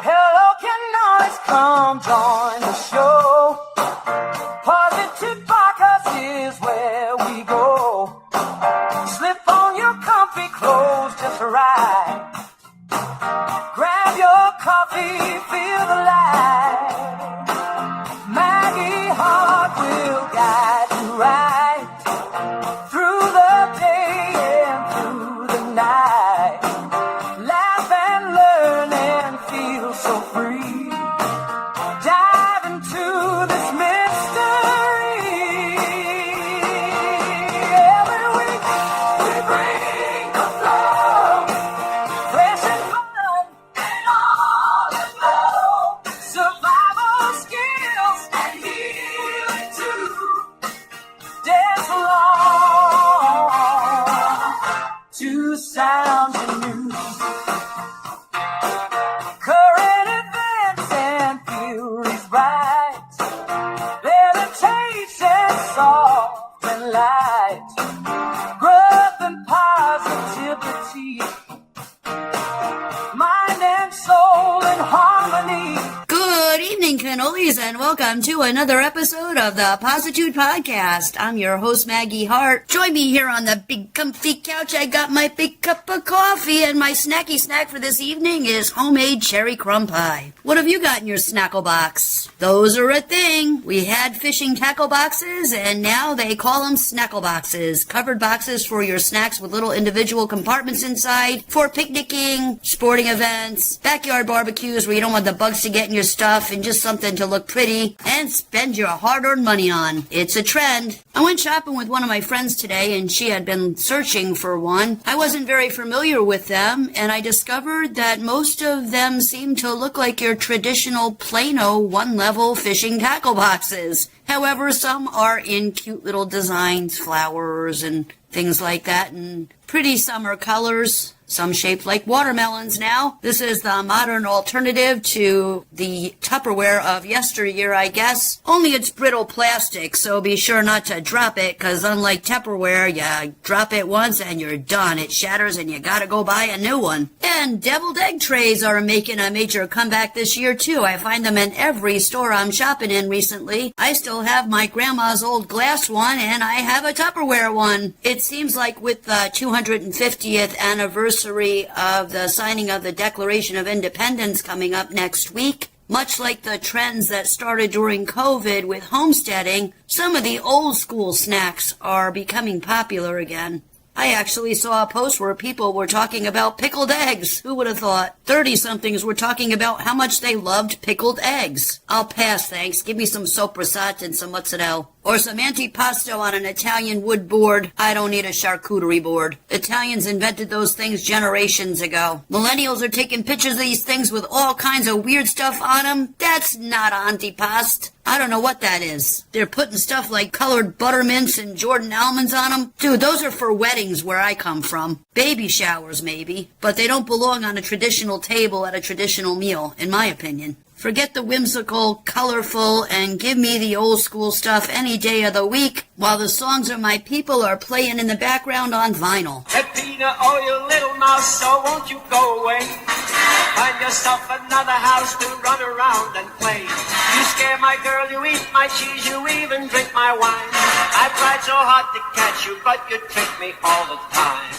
Hello, can always come join the show. Positude podcast is where we go. Slip on your comfy clothes just right. Grab your coffee, feel the light. Maggie Heart will guide you right through the day and through the night. Laugh and learn and feel so free. Dive into this mystery. Every week we bring the flow, fresh and fun and all in love. Survival skills and healing too. Dance along to sounds and news. Current events and theories right. Meditation soft and light. Growth and positivity. Mind and soul in harmony. Good evening, cannolis, and welcome to another episode of the Positude podcast. I'm your host, Maggie Hart. Join me here on the big comfy couch. I got my big cup of coffee, and my snacky snack for this evening is homemade cherry crumb pie. What have you got in your snackle box? Those are a thing. We had fishing tackle boxes, and now they call them snackle boxes. Covered boxes for your snacks with little individual compartments inside for picnicking, sporting events, backyard barbecues where you don't want the bugs to get in your stuff, and just something to look pretty and spend your hard-earned money on. It's a trend. I went shopping with one of my friends today, and she had been searching for one. I wasn't very familiar with them, and I discovered that most of them seem to look like your traditional Plano one-level fishing tackle boxes. However, some are in cute little designs, flowers, and things like that, and pretty summer colors. Some shaped like watermelons now. This is the modern alternative to the Tupperware of yesteryear, I guess. Only it's brittle plastic, so be sure not to drop it, because unlike Tupperware, you drop it once and you're done. It shatters and you gotta go buy a new one. And deviled egg trays are making a major comeback this year, too. I find them in every store I'm shopping in recently. I still have my grandma's old glass one, and I have a Tupperware one. It seems like with the 250th anniversary of the signing of the Declaration of Independence coming up next week, much like the trends that started during COVID with homesteading, some of the old school snacks are becoming popular again. I actually saw a post where people were talking about pickled eggs. Who would have thought? 30-somethings were talking about how much they loved pickled eggs. I'll pass, thanks. Give me some sopressata and some mozzarella. Or some antipasto on an Italian wood board. I don't need a charcuterie board. Italians invented those things generations ago. Millennials are taking pictures of these things with all kinds of weird stuff on them. That's not antipasto. I don't know what that is. They're putting stuff like colored buttermints and Jordan almonds on them. Dude, those are for weddings where I come from. Baby showers, maybe. But they don't belong on a traditional table at a traditional meal, in my opinion. Forget the whimsical, colorful, and give me the old school stuff any day of the week, while the songs of my people are playing in the background on vinyl. Hey, Peter, oh, you little mouse, so won't you go away? Find yourself another house to run around and play. You scare my girl, you eat my cheese, you even drink my wine. I tried so hard to catch you, but you trick me all the time.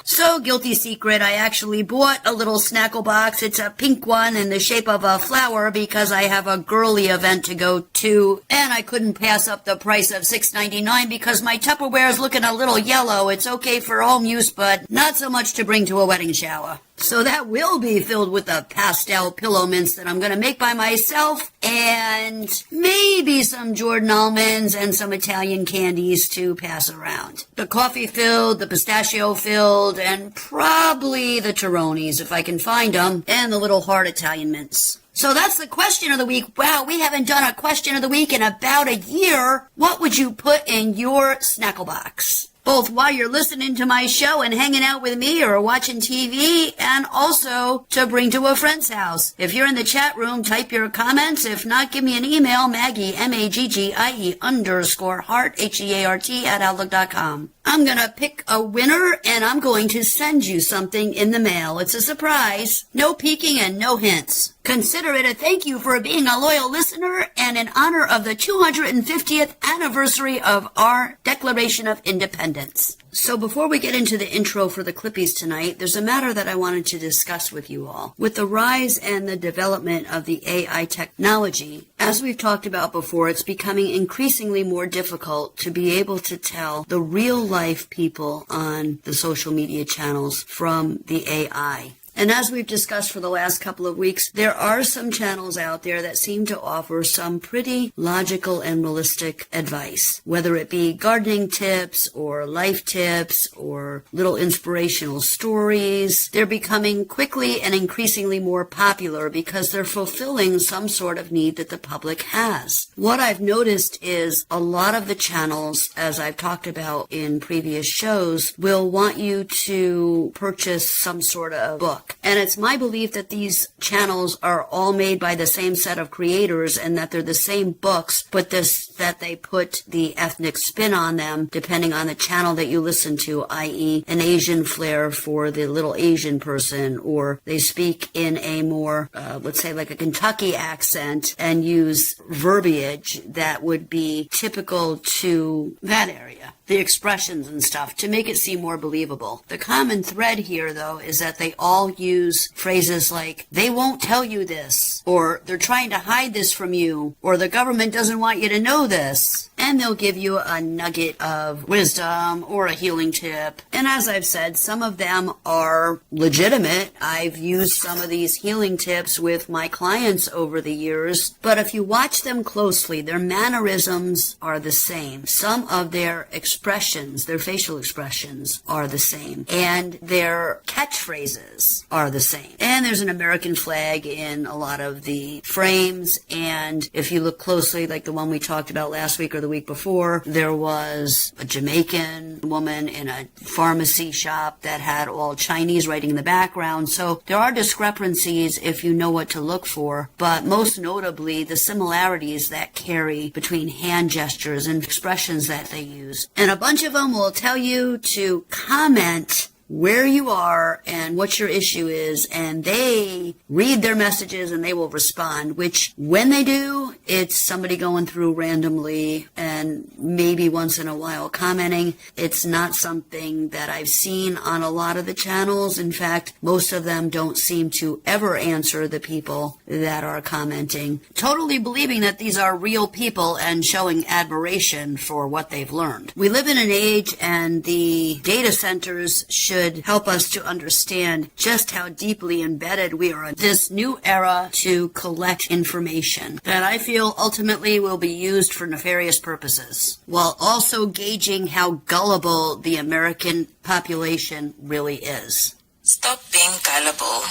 So, guilty secret, I actually bought a little snackle box. It's a pink one in the shape of a flower because I have a girly event to go to, and I couldn't pass up the price of $6.99 because my Tupperware is looking a little yellow. It's okay for home use, but not so much to bring to a wedding shower. So that will be filled with the pastel pillow mints that I'm going to make by myself, and maybe some Jordan almonds and some Italian candies to pass around. The coffee filled, the pistachio filled, and probably the Torronis if I can find them, and the little hard Italian mints. So that's the question of the week. Wow, we haven't done a question of the week in about a year. What would you put in your snackle box? both while you're listening to my show and hanging out with me or watching TV, and also to bring to a friend's house. If you're in the chat room, type your comments. If not, give me an email, Maggie, M-A-G-G-I-E _heart, H-E-A-R-T @outlook.com. I'm going to pick a winner, and I'm going to send you something in the mail. It's a surprise. No peeking and no hints. Consider it a thank you for being a loyal listener and in honor of the 250th anniversary of our Declaration of Independence. So before we get into the intro for the Clippies tonight, there's a matter that I wanted to discuss with you all. With the rise and the development of the AI technology, as we've talked about before, it's becoming increasingly more difficult to be able to tell the real life people on the social media channels from the AI. And as we've discussed for the last couple of weeks, there are some channels out there that seem to offer some pretty logical and realistic advice, whether it be gardening tips or life tips or little inspirational stories. They're becoming quickly and increasingly more popular because they're fulfilling some sort of need that the public has. What I've noticed is a lot of the channels, as I've talked about in previous shows, will want you to purchase some sort of book. And it's my belief that these channels are all made by the same set of creators and that they're the same books, but that they put the ethnic spin on them depending on the channel that you listen to, i.e. an Asian flair for the little Asian person, or they speak in a more, let's say like a Kentucky accent and use verbiage that would be typical to that area. The expressions and stuff to make it seem more believable. The common thread here, though, is that they all use phrases like, they won't tell you this, or they're trying to hide this from you, or the government doesn't want you to know this. And they'll give you a nugget of wisdom or a healing tip. And as I've said, some of them are legitimate. I've used some of these healing tips with my clients over the years. But if you watch them closely, their mannerisms are the same. Some of their expressions, their facial expressions are the same. And their catchphrases are the same. And there's an American flag in a lot of the frames. And if you look closely, like the one we talked about last week or the week before, there was a Jamaican woman in a pharmacy shop that had all Chinese writing in the background. So there are discrepancies if you know what to look for, but most notably the similarities that carry between hand gestures and expressions that they use. And a bunch of them will tell you to comment where you are and what your issue is, and they read their messages and they will respond, which when they do, it's somebody going through randomly and maybe once in a while commenting. It's not something that I've seen on a lot of the channels. In fact, most of them don't seem to ever answer the people that are commenting, totally believing that these are real people and showing admiration for what they've learned. We live in an age, and the data centers should help us to understand just how deeply embedded we are in this new era to collect information that I feel ultimately will be used for nefarious purposes, while also gauging how gullible the American population really is. Stop being gullible.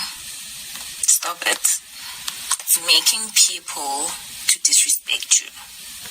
Stop it. It's making people to disrespect you.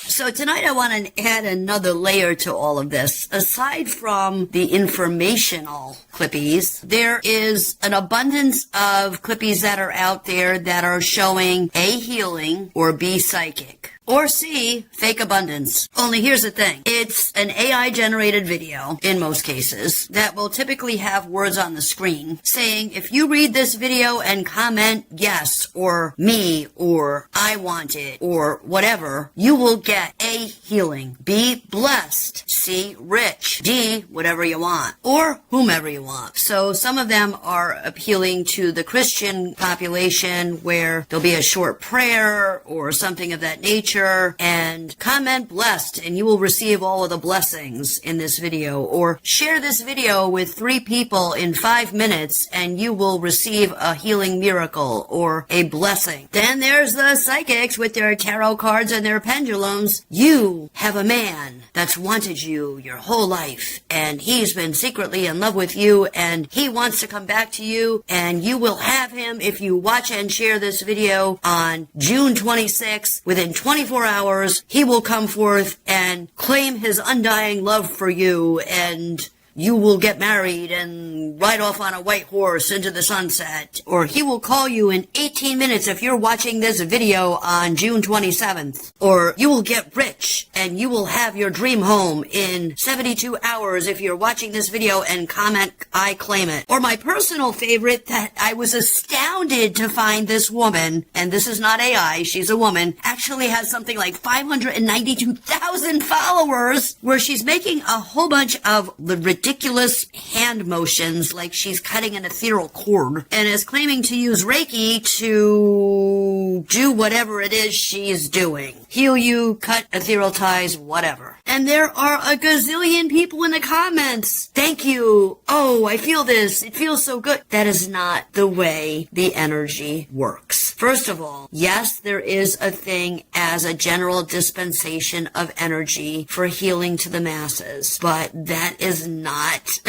So tonight I want to add another layer to all of this. Aside from the informational Clippies, there is an abundance of Clippies that are out there that are showing A, healing, or B, psychic. Or C, fake abundance. Only here's the thing. It's an AI-generated video, in most cases, that will typically have words on the screen saying, if you read this video and comment yes, or me, or I want it, or whatever, you will get A, healing, B, blessed, C, rich, D, whatever you want, or whomever you want. So some of them are appealing to the Christian population where there'll be a short prayer or something of that nature, and comment blessed and you will receive all of the blessings in this video, or share this video with 3 people in 5 minutes and you will receive a healing miracle or a blessing. Then there's the psychics with their tarot cards and their pendulums. You have a man that's wanted you your whole life, and he's been secretly in love with you, and he wants to come back to you, and you will have him if you watch and share this video on June 26th. Within 24 24 hours, he will come forth and claim his undying love for you, and you will get married and ride off on a white horse into the sunset. Or he will call you in 18 minutes if you're watching this video on June 27th. Or you will get rich and you will have your dream home in 72 hours if you're watching this video and comment, "I claim it." Or my personal favorite that I was astounded to find this woman, and this is not AI, she's a woman, actually has something like 592,000 followers, where she's making a whole bunch of the ridiculous hand motions like she's cutting an ethereal cord, and is claiming to use Reiki to do whatever it is she's doing. Heal you, cut ethereal ties, whatever. And there are a gazillion people in the comments. Thank you. Oh, I feel this. It feels so good. That is not the way the energy works. First of all, yes, there is a thing as a general dispensation of energy for healing to the masses, but that is not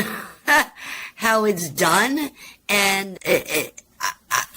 how it's done. And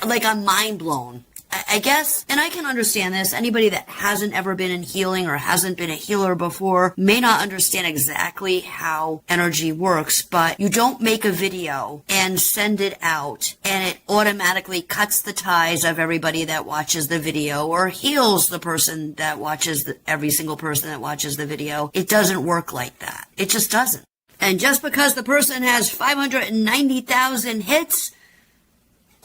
I'm mind blown. I guess, and I can understand this, anybody that hasn't ever been in healing or hasn't been a healer before may not understand exactly how energy works, but you don't make a video and send it out and it automatically cuts the ties of everybody that watches the video or heals the person that watches, every single person that watches the video. It doesn't work like that. It just doesn't. And just because the person has 590,000 hits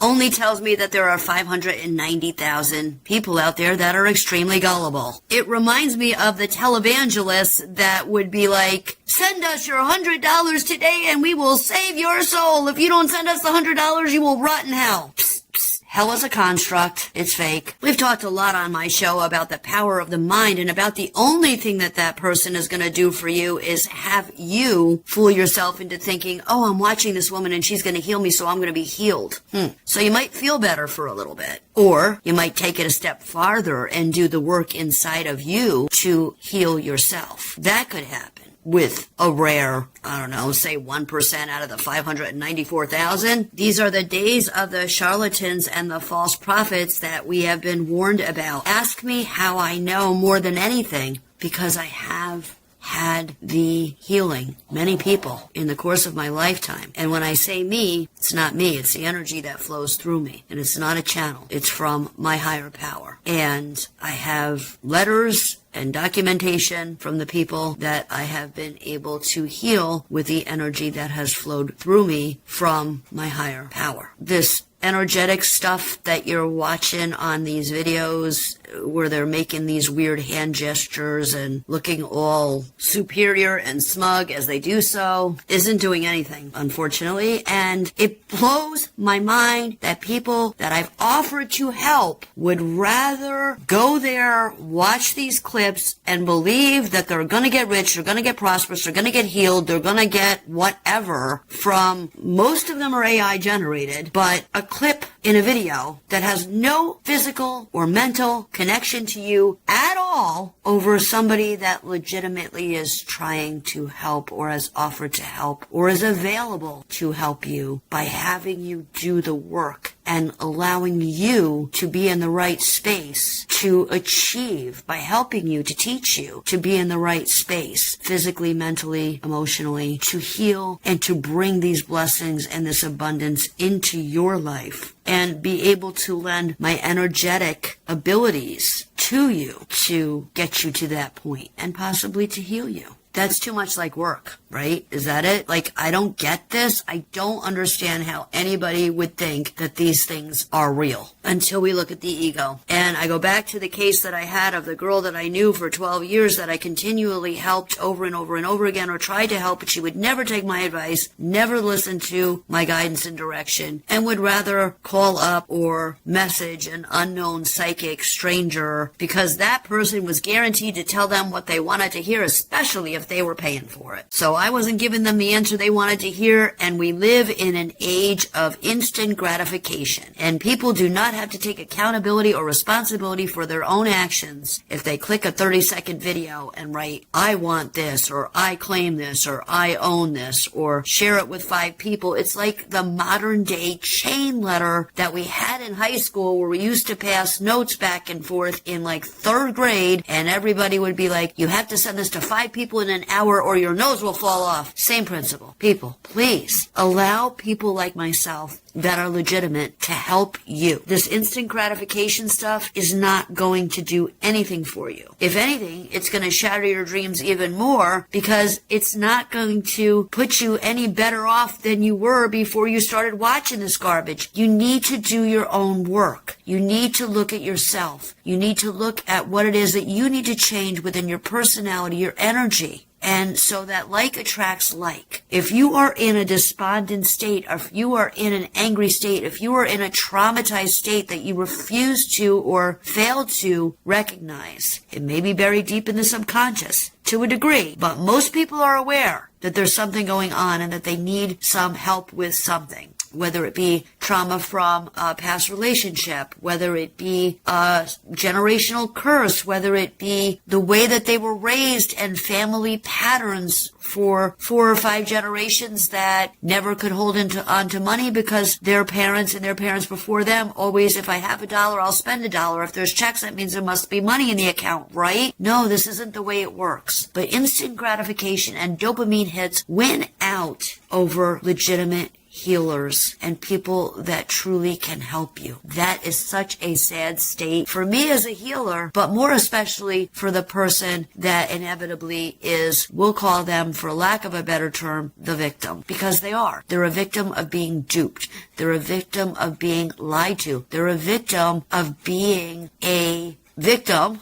only tells me that there are 590,000 people out there that are extremely gullible. It reminds me of the televangelists that would be like, "Send us your $100 today and we will save your soul. If you don't send us the $100, you will rot in hell." Psst. Hell is a construct. It's fake. We've talked a lot on my show about the power of the mind and about the only thing that person is going to do for you is have you fool yourself into thinking, "Oh, I'm watching this woman and she's going to heal me, so I'm going to be healed." So you might feel better for a little bit. Or you might take it a step farther and do the work inside of you to heal yourself. That could happen with a rare, say 1% out of the 594,000. These are the days of the charlatans and the false prophets that we have been warned about. Ask me how I know more than anything, because I have had the healing many people in the course of my lifetime. And when I say me, it's not me, it's the energy that flows through me. And it's not a channel, it's from my higher power. And I have letters and documentation from the people that I have been able to heal with the energy that has flowed through me from my higher power. This energetic stuff that you're watching on these videos where they're making these weird hand gestures and looking all superior and smug as they do so isn't doing anything, unfortunately. And it blows my mind that people that I've offered to help would rather go there, watch these clips, and believe that they're going to get rich, they're going to get prosperous, they're going to get healed, they're going to get whatever from, most of them are AI generated, but a clip in a video that has no physical or mental connection to you at all over somebody that legitimately is trying to help or has offered to help or is available to help you by having you do the work and allowing you to be in the right space to achieve, by helping you, to teach you to be in the right space, physically, mentally, emotionally, to heal and to bring these blessings and this abundance into your life and be able to lend my energetic abilities to you to get you to that point and possibly to heal you. That's too much like work, right? Is that it? Like, I don't get this. I don't understand how anybody would think that these things are real until we look at the ego. And I go back to the case that I had of the girl that I knew for 12 years that I continually helped over and over and over again, or tried to help, but she would never take my advice, never listen to my guidance and direction, and would rather call up or message an unknown psychic stranger because that person was guaranteed to tell them what they wanted to hear, especially if they were paying for it. So I wasn't giving them the answer they wanted to hear, and we live in an age of instant gratification. And people do not have to take accountability or responsibility responsibility for their own actions if they click a 30-second video and write, I want this, or I claim this, or I own this, or share it with 5 people. It's like the modern day chain letter that we had in high school where we used to pass notes back and forth in like 3rd grade, and everybody would be like, you have to send this to 5 people in an hour or your nose will fall off. Same principle. People, please allow people like myself that are legitimate to help you. This instant gratification stuff is not going to do anything for you. If anything, it's going to shatter your dreams even more because it's not going to put you any better off than you were before you started watching this garbage. You need to do your own work. You need to look at yourself. You need to look at what it is that you need to change within your personality, your energy. And so that like attracts like. If you are in a despondent state, or if you are in an angry state, if you are in a traumatized state that you refuse to or fail to recognize, it may be buried deep in the subconscious to a degree, but most people are aware that there's something going on and that they need some help with something. Whether it be trauma from a past relationship, whether it be a generational curse, whether it be the way that they were raised and family patterns for 4 or 5 generations that never could hold onto money because their parents and their parents before them always, if I have $1, I'll spend $1. If there's checks, that means there must be money in the account, right? No, this isn't the way it works. But instant gratification and dopamine hits win out over legitimate healers and people that truly can help you. That is such a sad state for me as a healer, but more especially for the person that inevitably is, we'll call them, for lack of a better term, the victim. Because they are. They're a victim of being duped. They're a victim of being lied to. They're a victim of being a victim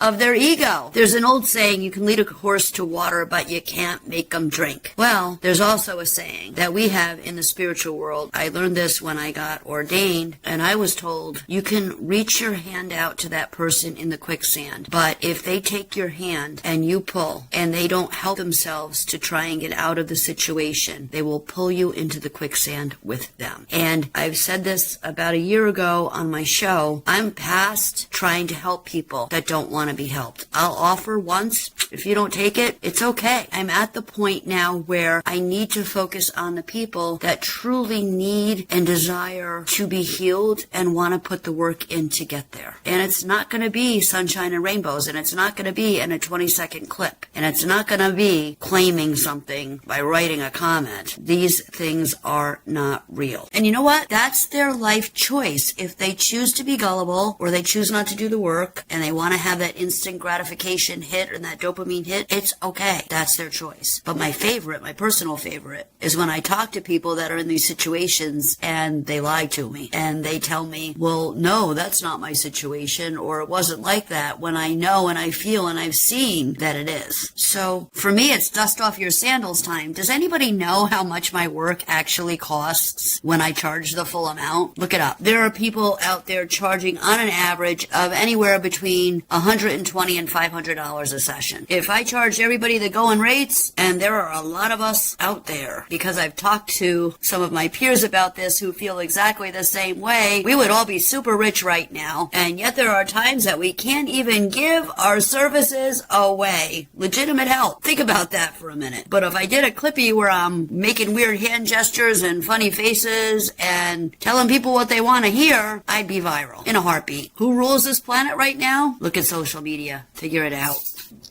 of their ego. There's an old saying, you can lead a horse to water, but you can't make them drink. Well, there's also a saying that we have in the spiritual world. I learned this when I got ordained, and I was told, you can reach your hand out to that person in the quicksand, but if they take your hand and you pull, and they don't help themselves to try and get out of the situation, they will pull you into the quicksand with them. And I've said this about a year ago on my show. I'm past trying to help people that don't want to be helped. I'll offer once. If you don't take it, it's okay. I'm at the point now where I need to focus on the people that truly need and desire to be healed and want to put the work in to get there. And it's not going to be sunshine and rainbows, and it's not going to be in a 20-second clip, and it's not going to be claiming something by writing a comment. These things are not real. And you know what? That's their life choice. If they choose to be gullible or they choose not to do the work and they want to have that instant gratification hit and that dopamine hit, it's okay. That's their choice. But my favorite, my personal favorite, is when I talk to people that are in these situations and they lie to me and they tell me, well, no, that's not my situation, or it wasn't like that, when I know and I feel and I've seen that it is. So for me, it's dust off your sandals time. Does anybody know how much my work actually costs when I charge the full amount? Look it up. There are people out there charging on an average of anywhere between $120 and $500 a session. If I charged everybody the going rates, and there are a lot of us out there, because I've talked to some of my peers about this who feel exactly the same way, we would all be super rich right now. And yet there are times that we can't even give our services away. Legitimate help. Think about that for a minute. But if I did a clippy where I'm making weird hand gestures and funny faces and telling people what they want to hear, I'd be viral in a heartbeat. Who rules this planet right now? Look at social media. Figure it out.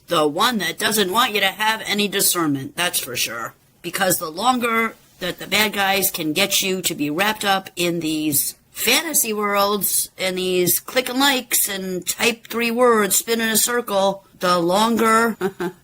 The one that doesn't want you to have any discernment, that's for sure. Because the longer that the bad guys can get you to be wrapped up in these fantasy worlds and these click and likes and type 3 words, spin in a circle, the longer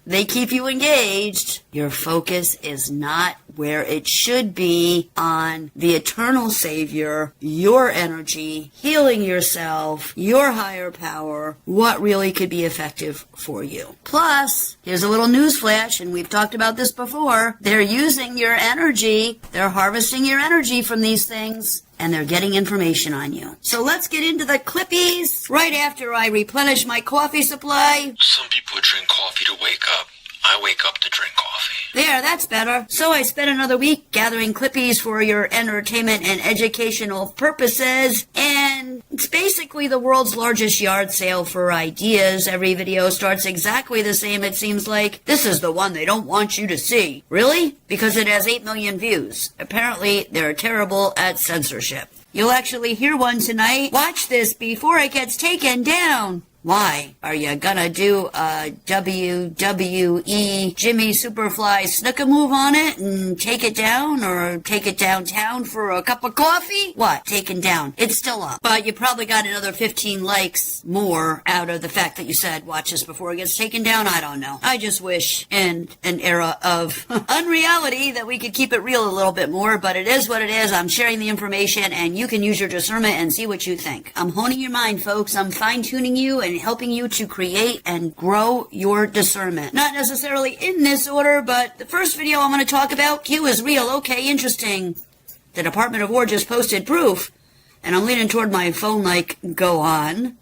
they keep you engaged, your focus is not where it should be on the eternal Savior, your energy, healing yourself, your higher power, what really could be effective for you. Plus, here's a little newsflash, and we've talked about this before. They're using your energy. They're harvesting your energy from these things, and they're getting information on you. So let's get into the clippies right after I replenish my coffee supply. Some people drink coffee to wake up. I wake up to drink coffee. There, that's better. So I spent another week gathering clippies for your entertainment and educational purposes, and And it's basically the world's largest yard sale for ideas. Every video starts exactly the same, it seems like. This is the one they don't want you to see. Really? Because it has 8 million views. Apparently, they're terrible at censorship. You'll actually hear one tonight. Watch this before it gets taken down. Why? Are you gonna do a WWE Jimmy Superfly snooker move on it and take it down, or take it downtown for a cup of coffee? What? Taken down. It's still up. But you probably got another 15 likes more out of the fact that you said watch this before it gets taken down. I don't know. I just wish in an era of unreality that we could keep it real a little bit more, but it is what it is. I'm sharing the information and you can use your discernment and see what you think. I'm honing your mind, folks. I'm fine-tuning you and helping you to create and grow your discernment. Not necessarily in this order, but the first video I'm going to talk about, Q is real, okay, interesting. The Department of War just posted proof, and I'm leaning toward my phone like, go on.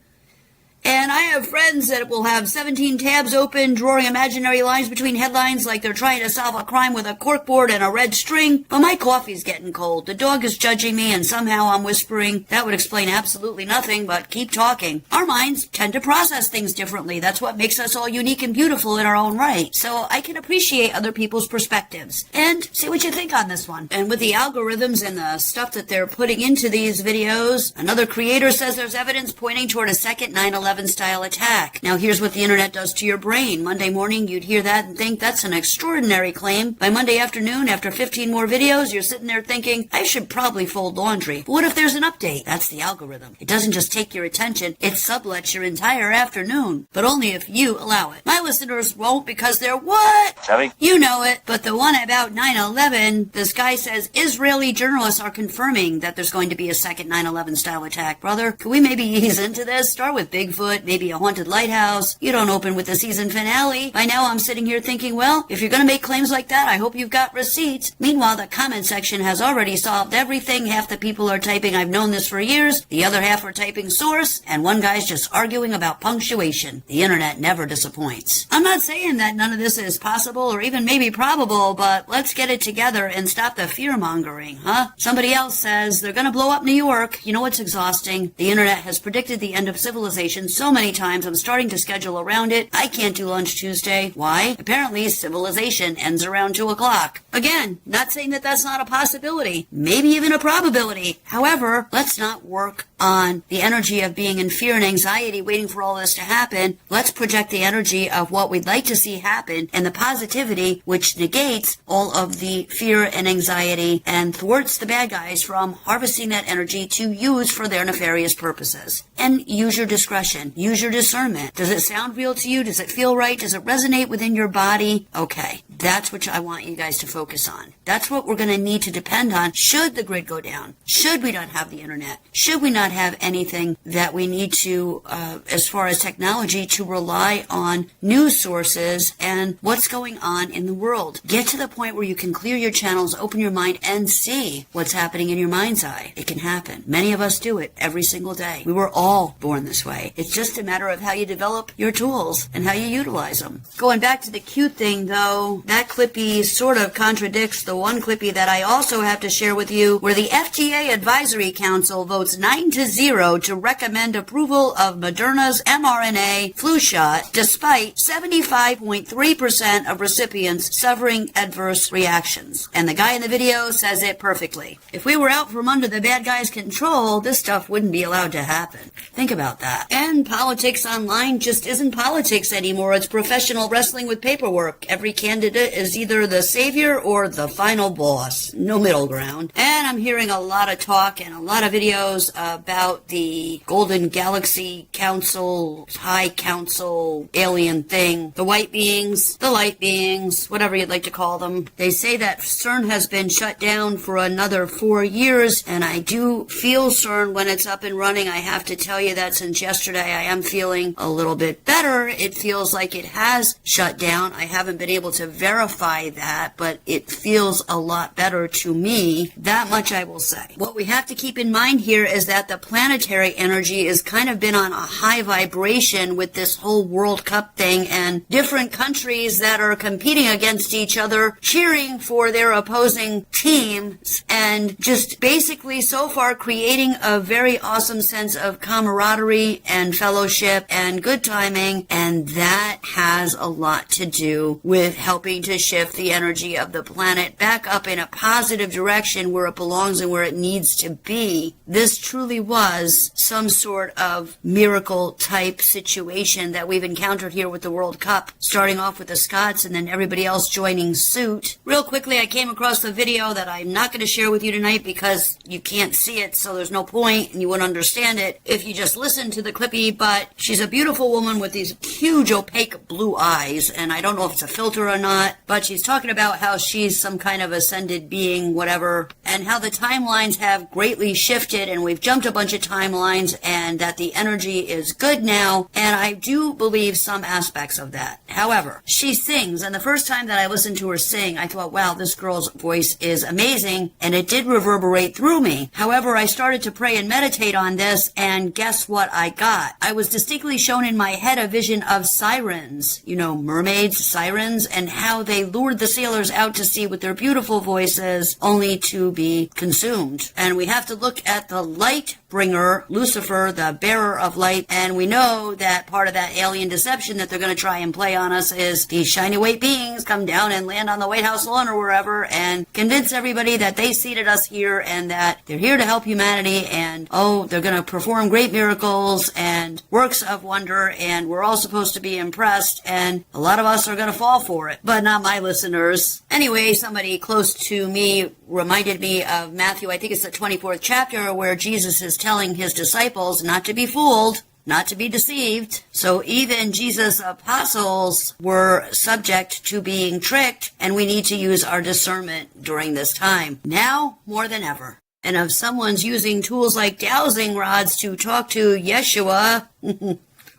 And I have friends that will have 17 tabs open, drawing imaginary lines between headlines like they're trying to solve a crime with a corkboard and a red string. But my coffee's getting cold. The dog is judging me, and somehow I'm whispering. That would explain absolutely nothing, but keep talking. Our minds tend to process things differently. That's what makes us all unique and beautiful in our own right. So I can appreciate other people's perspectives. And see what you think on this one. And with the algorithms and the stuff that they're putting into these videos, another creator says there's evidence pointing toward a second 9/11 style attack. Now here's what the internet does to your brain. Monday morning you'd hear that and think that's an extraordinary claim. By Monday afternoon, after 15 more videos, you're sitting there thinking, I should probably fold laundry. But what if there's an update? That's the algorithm. It doesn't just take your attention, it sublets your entire afternoon. But only if you allow it. My listeners won't because they're what? Savvy? You know it. But the one about 9/11, this guy says Israeli journalists are confirming that there's going to be a second 9/11 style attack. Brother, could we maybe ease into this? Start with Bigfoot, maybe a haunted lighthouse. You don't open with the season finale. By now I'm sitting here thinking, well, if you're going to make claims like that, I hope you've got receipts. Meanwhile, the comment section has already solved everything. Half the people are typing, I've known this for years. The other half are typing source. And one guy's just arguing about punctuation. The internet never disappoints. I'm not saying that none of this is possible or even maybe probable, but let's get it together and stop the fear-mongering, huh? Somebody else says they're going to blow up New York. You know what's exhausting? The internet has predicted the end of civilization so many times I'm starting to schedule around it. I can't do lunch Tuesday. Why? Apparently civilization ends around 2 o'clock. Again, not saying that that's not a possibility. Maybe even a probability. However, let's not work on the energy of being in fear and anxiety waiting for all this to happen. Let's project the energy of what we'd like to see happen and the positivity which negates all of the fear and anxiety and thwarts the bad guys from harvesting that energy to use for their nefarious purposes. And use your discretion. Use your discernment. Does it sound real to you? Does it feel right? Does it resonate within your body? Okay. That's what I want you guys to focus on. That's what we're going to need to depend on should the grid go down. Should we not have the internet? Should we not have anything that we need to, as far as technology, to rely on news sources and what's going on in the world? Get to the point where you can clear your channels, open your mind, and see what's happening in your mind's eye. It can happen. Many of us do it every single day. We were all born this way. It's just a matter of how you develop your tools and how you utilize them. Going back to the cute thing, though, that clippy sort of contradicts the one clippy that I also have to share with you, where the FDA Advisory Council votes 9-0 to recommend approval of Moderna's mRNA flu shot, despite 75.3% of recipients suffering adverse reactions. And the guy in the video says it perfectly. If we were out from under the bad guy's control, this stuff wouldn't be allowed to happen. Think about that. And politics online just isn't politics anymore. It's professional wrestling with paperwork. Every candidate is either the savior or the final boss. No middle ground. And I'm hearing a lot of talk and a lot of videos about the Golden Galaxy Council, High Council, alien thing. The white beings, the light beings, whatever you'd like to call them. They say that CERN has been shut down for another 4 years, and I do feel CERN when it's up and running. I have to tell you that since yesterday I am feeling a little bit better. It feels like it has shut down. I haven't been able to verify that, but it feels a lot better to me. That much I will say. What we have to keep in mind here is that the planetary energy has kind of been on a high vibration with this whole World Cup thing, and different countries that are competing against each other, cheering for their opposing teams, and just basically so far creating a very awesome sense of camaraderie and fellowship and good timing, and that has a lot to do with helping to shift the energy of the planet back up in a positive direction where it belongs and where it needs to be. This truly was some sort of miracle type situation that we've encountered here with the World Cup, starting off with the Scots and then everybody else joining suit. Real quickly, I came across a video that I'm not going to share with you tonight because you can't see it, so there's no point and you wouldn't understand it if you just listen to the clippy, but she's a beautiful woman with these huge opaque blue eyes, and I don't know if it's a filter or not, but she's talking about how she's some kind of ascended being, whatever, and how the timelines have greatly shifted and we've jumped a bunch of timelines and that the energy is good now, and I do believe some aspects of that. However, she sings, and the first time that I listened to her sing, I thought, wow, this girl's voice is amazing, and it did reverberate through me. However, I started to pray and meditate on this, and guess what I got? I was distinctly shown in my head a vision of sirens, you know, mermaids, sirens, and how they lured the sailors out to sea with their beautiful voices only to be consumed. And we have to look at the light bringer, Lucifer, the bearer of light, and we know that part of that alien deception that they're going to try and play on us is these shiny white beings come down and land on the White House lawn or wherever and convince everybody that they seated us here and that they're here to help humanity, and they're going to perform great miracles and works of wonder, and we're all supposed to be impressed, and a lot of us are going to fall for it, but not my listeners. Anyway, somebody close to me reminded me of Matthew, I think it's the 24th chapter, where Jesus is telling his disciples not to be fooled, not to be deceived. So even Jesus' apostles were subject to being tricked, and we need to use our discernment during this time, now more than ever. And if someone's using tools like dowsing rods to talk to Yeshua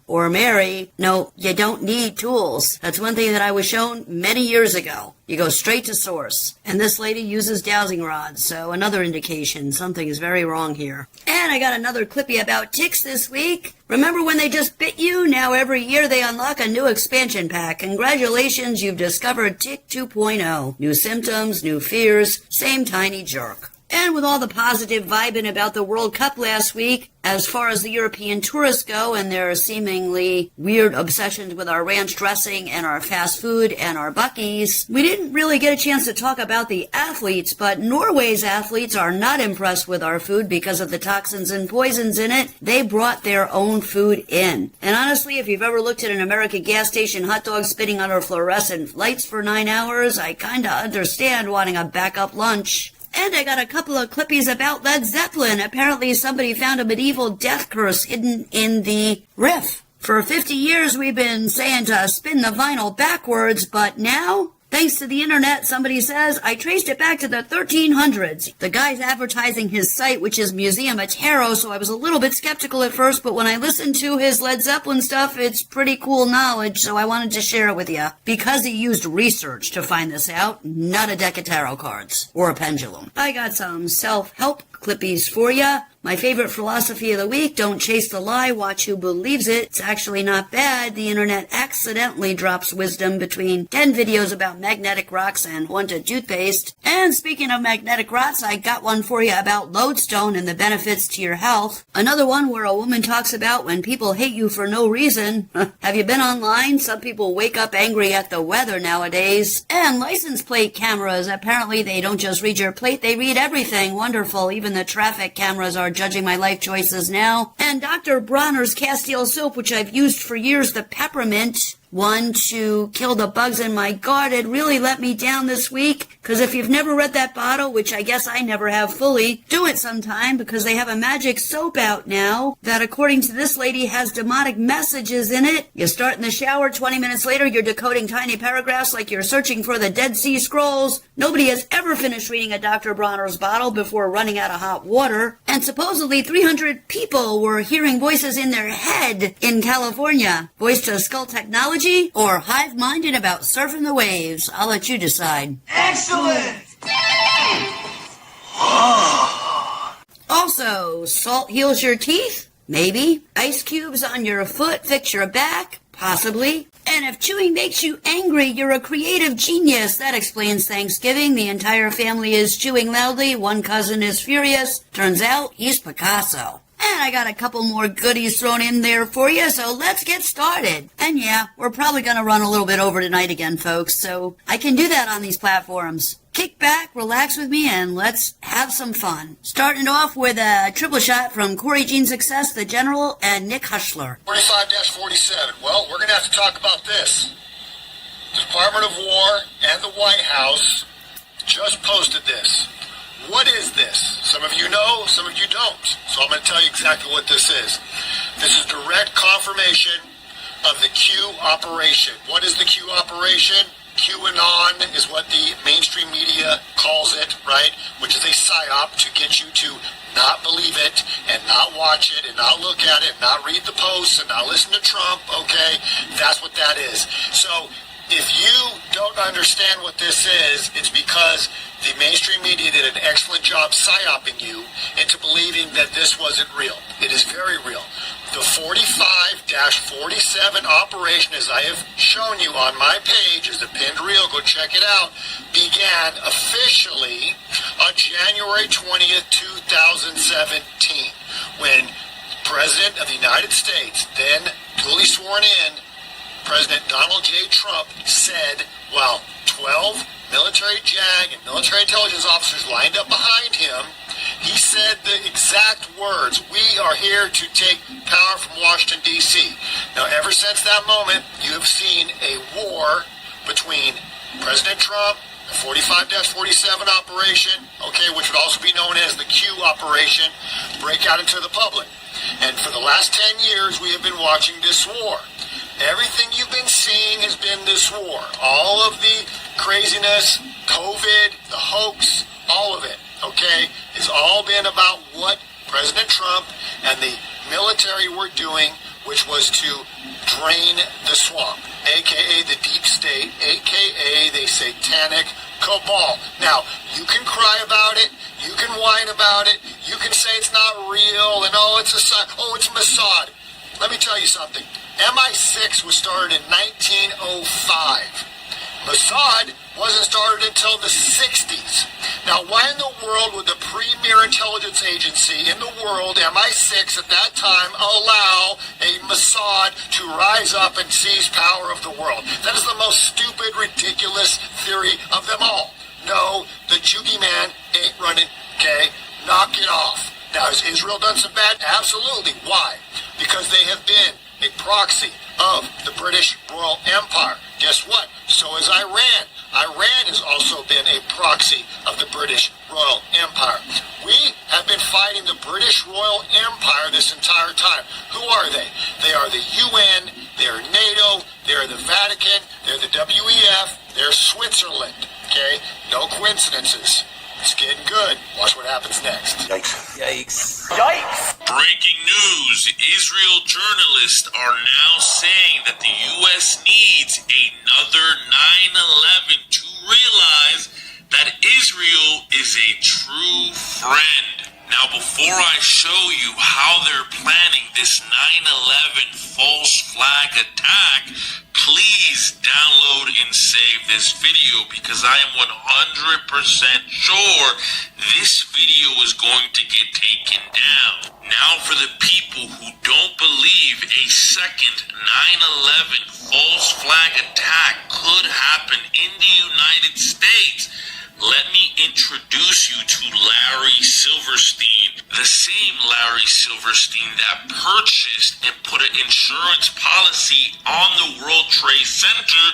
or Mary, no, you don't need tools. That's one thing that I was shown many years ago. You go straight to source. And this lady uses dowsing rods, so another indication something is very wrong here. And I got another clippy about ticks this week. Remember when they just bit you? Now every year they unlock a new expansion pack. Congratulations, you've discovered Tick 2.0. New symptoms, new fears, same tiny jerk. And with all the positive vibing about the World Cup last week, as far as the European tourists go and their seemingly weird obsessions with our ranch dressing and our fast food and our Buc-ee's, we didn't really get a chance to talk about the athletes, but Norway's athletes are not impressed with our food because of the toxins and poisons in it. They brought their own food in. And honestly, if you've ever looked at an American gas station hot dog spinning under fluorescent lights for 9 hours, I kinda understand wanting a backup lunch. And I got a couple of clippies about Led Zeppelin. Apparently somebody found a medieval death curse hidden in the riff. For 50 years we've been saying to spin the vinyl backwards, but now, thanks to the internet, somebody says, I traced it back to the 1300s. The guy's advertising his site, which is Museum of Tarot, so I was a little bit skeptical at first, but when I listened to his Led Zeppelin stuff, it's pretty cool knowledge, so I wanted to share it with you. Because he used research to find this out, not a deck of tarot cards. Or a pendulum. I got some self-help clippies for you. My favorite philosophy of the week, don't chase the lie, watch who believes it. It's actually not bad. The internet accidentally drops wisdom between 10 videos about magnetic rocks and haunted toothpaste. And speaking of magnetic rocks, I got one for you about lodestone and the benefits to your health. Another one where a woman talks about when people hate you for no reason. Have you been online? Some people wake up angry at the weather nowadays. And license plate cameras. Apparently they don't just read your plate, they read everything. Wonderful. Even the traffic cameras are judging my life choices now. And Dr. Bronner's Castile soap, which I've used for years, the peppermint one to kill the bugs in my garden, really let me down this week. Because if you've never read that bottle, which I guess I never have fully, do it sometime, because they have a magic soap out now that, according to this lady, has demonic messages in it. You start in the shower, 20 minutes later you're decoding tiny paragraphs like you're searching for the Dead Sea Scrolls. Nobody has ever finished reading a Dr. Bronner's bottle before running out of hot water. And supposedly 300 people were hearing voices in their head in California. Voice to skull technology theology or hive-minded about surfing the waves? I'll let you decide. Excellent! Also, salt heals your teeth? Maybe. Ice cubes on your foot fix your back? Possibly. And if chewing makes you angry, you're a creative genius. That explains Thanksgiving. The entire family is chewing loudly. One cousin is furious. Turns out he's Picasso. And I got a couple more goodies thrown in there for you, so let's get started. And yeah, we're probably going to run a little bit over tonight again, folks, so I can do that on these platforms. Kick back, relax with me, and let's have some fun. Starting off with a triple shot from Corey Jean Success, the General, and Nick Hushler. 45-47. Well, we're going to have to talk about this. The Department of War and the White House just posted this. What is this? Some of you know, some of you don't. So I'm going to tell you exactly what this is. This is direct confirmation of the Q operation. What is the Q operation? QAnon is what the mainstream media calls it, right? Which is a psyop to get you to not believe it and not watch it and not look at it, and not read the posts and not listen to Trump, okay? That's what that is. So if you don't understand what this is, it's because the mainstream media did an excellent job psyoping you into believing that this wasn't real. It is very real. The 45-47 operation, as I have shown you on my page, is the pinned reel, go check it out, began officially on January 20th, 2017, when President of the United States, then duly sworn in, President Donald J. Trump said, while 12 military JAG and military intelligence officers lined up behind him, he said the exact words, "We are here to take power from Washington, D.C." Now, ever since that moment, you have seen a war between President Trump, the 45-47 operation, okay, which would also be known as the Q operation, break out into the public. And for the last 10 years, we have been watching this war. Everything you've been seeing has been this war. All of the craziness, COVID, the hoax, all of it, okay, has all been about what President Trump and the military were doing, which was to drain the swamp, a.k.a. the deep state, a.k.a. the satanic cabal. Now, you can cry about it, you can whine about it, you can say it's not real, and it's Mossad. Let me tell you something. MI6 was started in 1905. Mossad wasn't started until the 60s. Now, why in the world would the premier intelligence agency in the world, MI6 at that time, allow a Mossad to rise up and seize power of the world? That is the most stupid, ridiculous theory of them all. No, the Juggy man ain't running, okay? Knock it off. Now, has Israel done some bad? Absolutely. Why? Because they have been a proxy of the British Royal Empire. Guess what? So is Iran. Iran has also been a proxy of the British Royal Empire. We have been fighting the British Royal Empire this entire time. Who are they? They are the UN, they're NATO, they're the Vatican, they're the WEF, they're Switzerland. Okay? No coincidences. It's getting good. Watch what happens next. Yikes. Breaking news. Israel journalists are now saying that the U.S. needs another 9/11 to realize that Israel is a true friend. Now, before I show you how they're planning this 9/11 false flag attack, please download and save this video because I am 100% sure this video is going to get taken down. Now, for the people who don't believe a second 9/11 false flag attack could happen in the United States, let me introduce you to Larry Silverstein, the same Larry Silverstein that purchased and put an insurance policy on the World Trade Center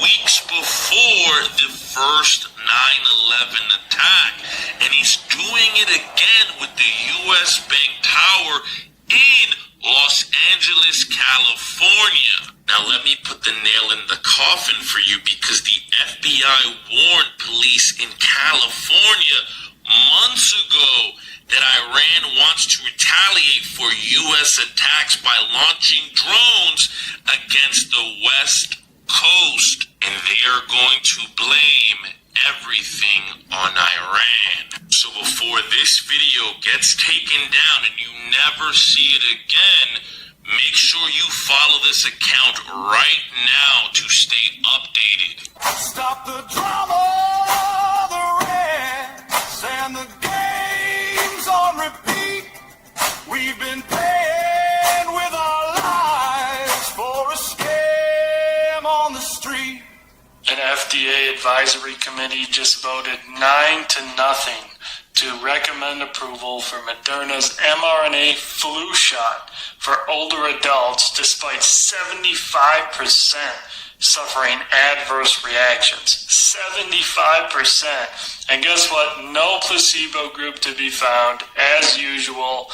weeks before the first 9/11 attack. And he's doing it again with the U.S. Bank Tower in Los Angeles, California. Now let me put the nail in the coffin for you because the FBI warned police in California months ago that Iran wants to retaliate for U.S. attacks by launching drones against the West Coast, and they are going to blame everything on Iran. So before this video gets taken down and you never see it again, make sure you follow this account right now to stay updated. Stop the drama, the rants, and the games on repeat. We've been paying with our lives for a scam on the street. An FDA advisory committee just voted 9-0 to recommend approval for Moderna's mRNA flu shot for older adults, despite 75% suffering adverse reactions. 75%. And guess what? No placebo group to be found, as usual.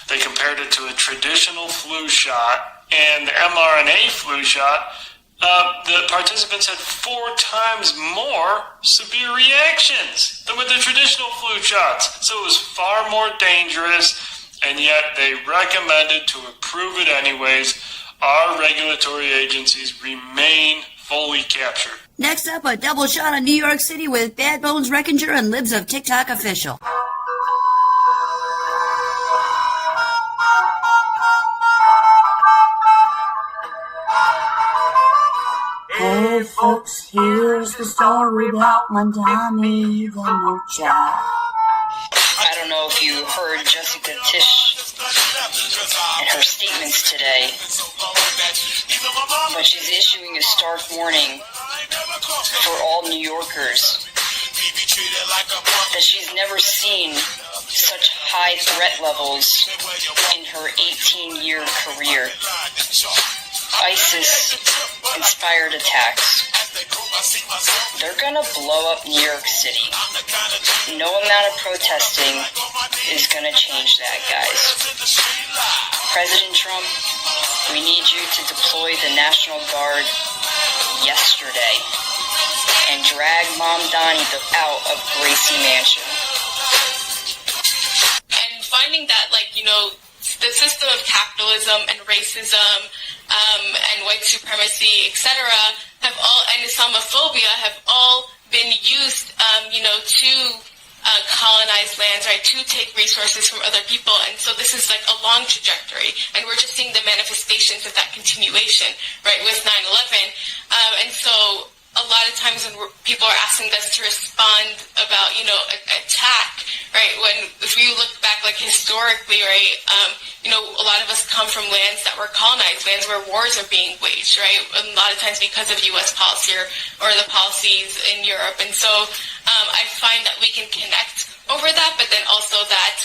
They compared it to a traditional flu shot, and the mRNA flu shot, the participants had 4 times more severe reactions than with the traditional flu shots. So it was far more dangerous, and yet they recommended to approve it anyways. Our regulatory agencies remain fully captured. Next up, a double shot on New York City with Bad Bones Reckoner and Libs of TikTok official. Hey folks, here's the story about Mandami the Mocha. I don't know if you heard Jessica Tisch and her statements today, but she's issuing a stark warning for all New Yorkers that she's never seen such high threat levels in her 18-year career. ISIS-inspired attacks. They're gonna blow up New York City. No amount of protesting is gonna change that, guys. President Trump, we need you to deploy the National Guard yesterday and drag Mom Donnie out of Gracie Mansion. And finding that, the system of capitalism and racism and white supremacy, etc., have all, and Islamophobia have all been used, to colonize lands, right, to take resources from other people. And so this is like a long trajectory, and we're just seeing the manifestations of that continuation, right, with 9/11. And so a lot of times when people are asking us to respond about, attack, right, if you look back, historically, right, a lot of us come from lands that were colonized, lands where wars are being waged, right, a lot of times because of U.S. policy or the policies in Europe. And so I find that we can connect over that, but then also that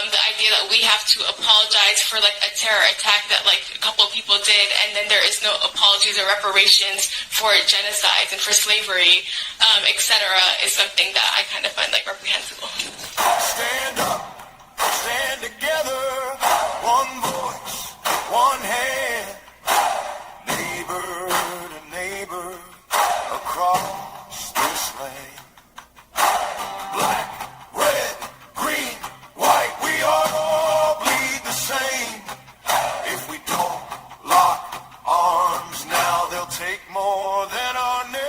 the idea that we have to apologize for a terror attack that a couple of people did, and then there is no apologies or reparations for genocides and for slavery, etc., is something that I kind of find reprehensible. Stand up, stand together, one voice, one hand, neighbor to neighbor across this land. Black, red, green, white, we all bleed the same. If we don't lock arms now, they'll take more than our name.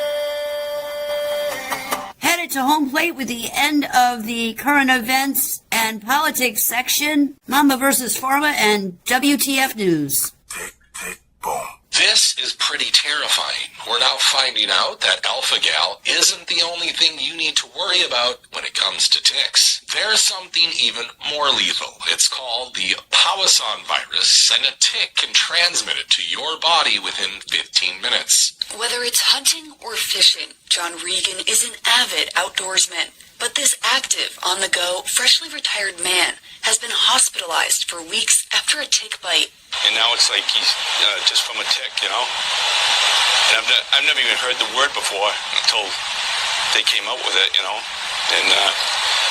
Headed to home plate with the end of the current events and politics section, Mama versus Pharma and WTF News. Tick, tick, boom. This is pretty terrifying. We're now finding out that alpha-gal isn't the only thing you need to worry about when it comes to ticks. There's something even more lethal. It's called the Powassan virus, and a tick can transmit it to your body within 15 minutes. Whether it's hunting or fishing, John Regan is an avid outdoorsman. But this active, on-the-go, freshly retired man has been hospitalized for weeks after a tick bite. And now it's like he's just from a tick, And I've never even heard the word before until they came out with it, And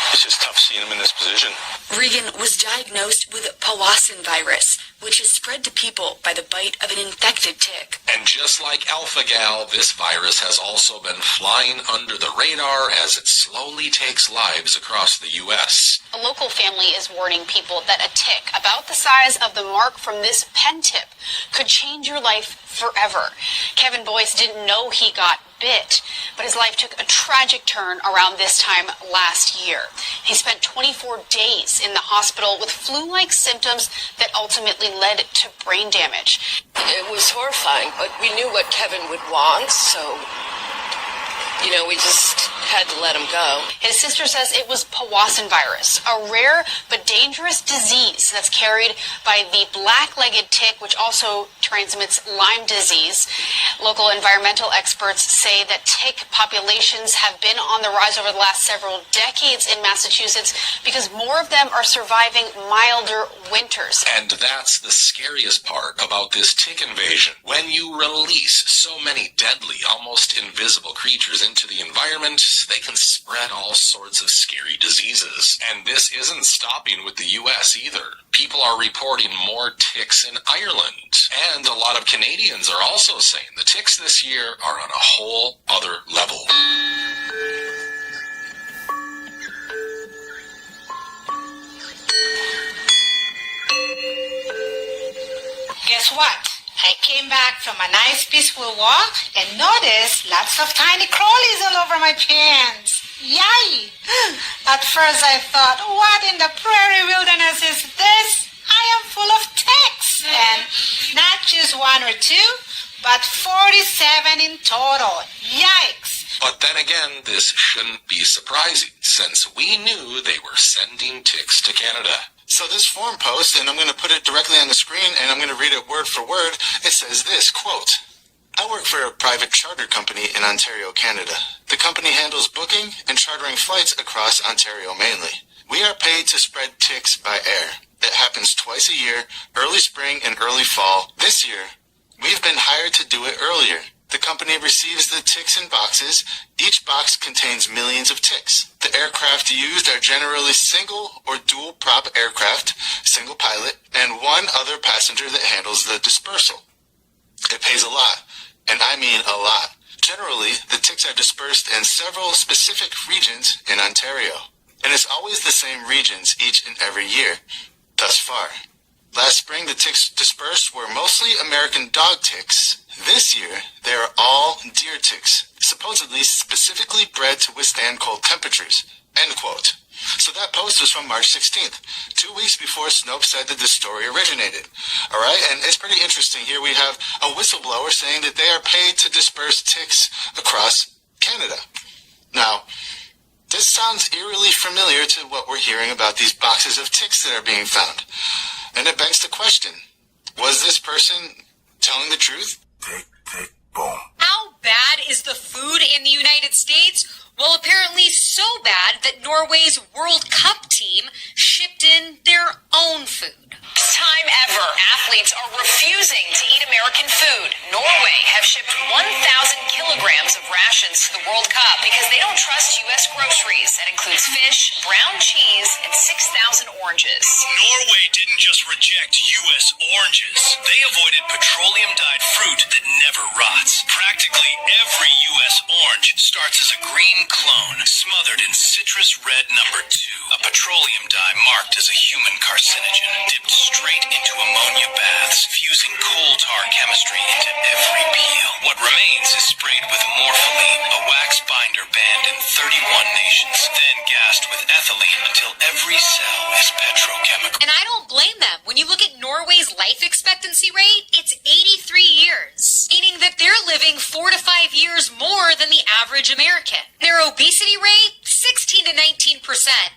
it's just tough seeing him in this position. Regan was diagnosed with Powassan virus, which is spread to people by the bite of an infected tick. And just like alpha-gal, this virus has also been flying under the radar as it slowly takes lives across the U.S. A local family is warning people that a tick about the size of the mark from this pen tip could change your life forever. Kevin Boyce didn't know he got bit, but his life took a tragic turn around this time last year. He spent 24 days in the hospital with flu-like symptoms that ultimately led to brain damage. It was horrifying, but we knew what Kevin would want, so, we just had to let him go. His sister says it was Powassan virus, a rare but dangerous disease that's carried by the black-legged tick, which also transmits Lyme disease. Local environmental experts say that tick populations have been on the rise over the last several decades in Massachusetts because more of them are surviving milder winters. And that's the scariest part about this tick invasion. When you release so many deadly, almost invisible creatures into the environment, they can spread all sorts of scary diseases. And this isn't stopping with the U.S. either. People are reporting more ticks in Ireland. And a lot of Canadians are also saying the ticks this year are on a whole other level. Guess what? I came back from a nice peaceful walk and noticed lots of tiny crawlies all over my pants. Yay! At first I thought, what in the prairie wilderness is this? I am full of ticks. And not just one or two, but 47 in total. Yikes! But then again, this shouldn't be surprising, since we knew they were sending ticks to Canada. So this forum post, and I'm going to put it directly on the screen, and I'm going to read it word for word. It says this, quote, I work for a private charter company in Ontario, Canada. The company handles booking and chartering flights across Ontario mainly. We are paid to spread ticks by air. It happens twice a year, early spring and early fall. This year, we've been hired to do it earlier. The company receives the ticks in boxes. Each box contains millions of ticks. The aircraft used are generally single or dual prop aircraft, single pilot, and one other passenger that handles the dispersal. It pays a lot, and I mean a lot. Generally, the ticks are dispersed in several specific regions in Ontario, and it's always the same regions each and every year, thus far. Last spring, the ticks dispersed were mostly American dog ticks. This year, they are all deer ticks, supposedly specifically bred to withstand cold temperatures. End quote. So that post was from March 16th, 2 weeks before Snopes said that this story originated. All right, and it's pretty interesting here. We have a whistleblower saying that they are paid to disperse ticks across Canada. Now, this sounds eerily familiar to what we're hearing about these boxes of ticks that are being found. And it begs the question, was this person telling the truth? Tick, tick, boom. How bad is the food in the United States? Well, apparently so bad that Norway's World Cup team shipped in their own food. First time ever, athletes are refusing to eat American food. Norway have shipped 1,000 kilograms of rations to the World Cup because they don't trust U.S. groceries. That includes fish, brown cheese, and 6,000 oranges. Norway didn't just reject U.S. oranges. They avoided petroleum-dyed fruit that never rots. Practically every U.S. orange starts as a green clone, smothered in citrus red number 2, a petroleum dye marked as a human carcinogen, dipped straight into ammonia baths, fusing coal tar chemistry into every peel. What remains is sprayed with morpholine, a wax binder banned in 31 nations, then gassed with ethylene until every cell is petrochemical. And I don't blame them. When you look at Norway's life expectancy rate, it's 83 years, meaning that they're living 4 to 5 years more than the average American. Their obesity rate, 16 to 19%,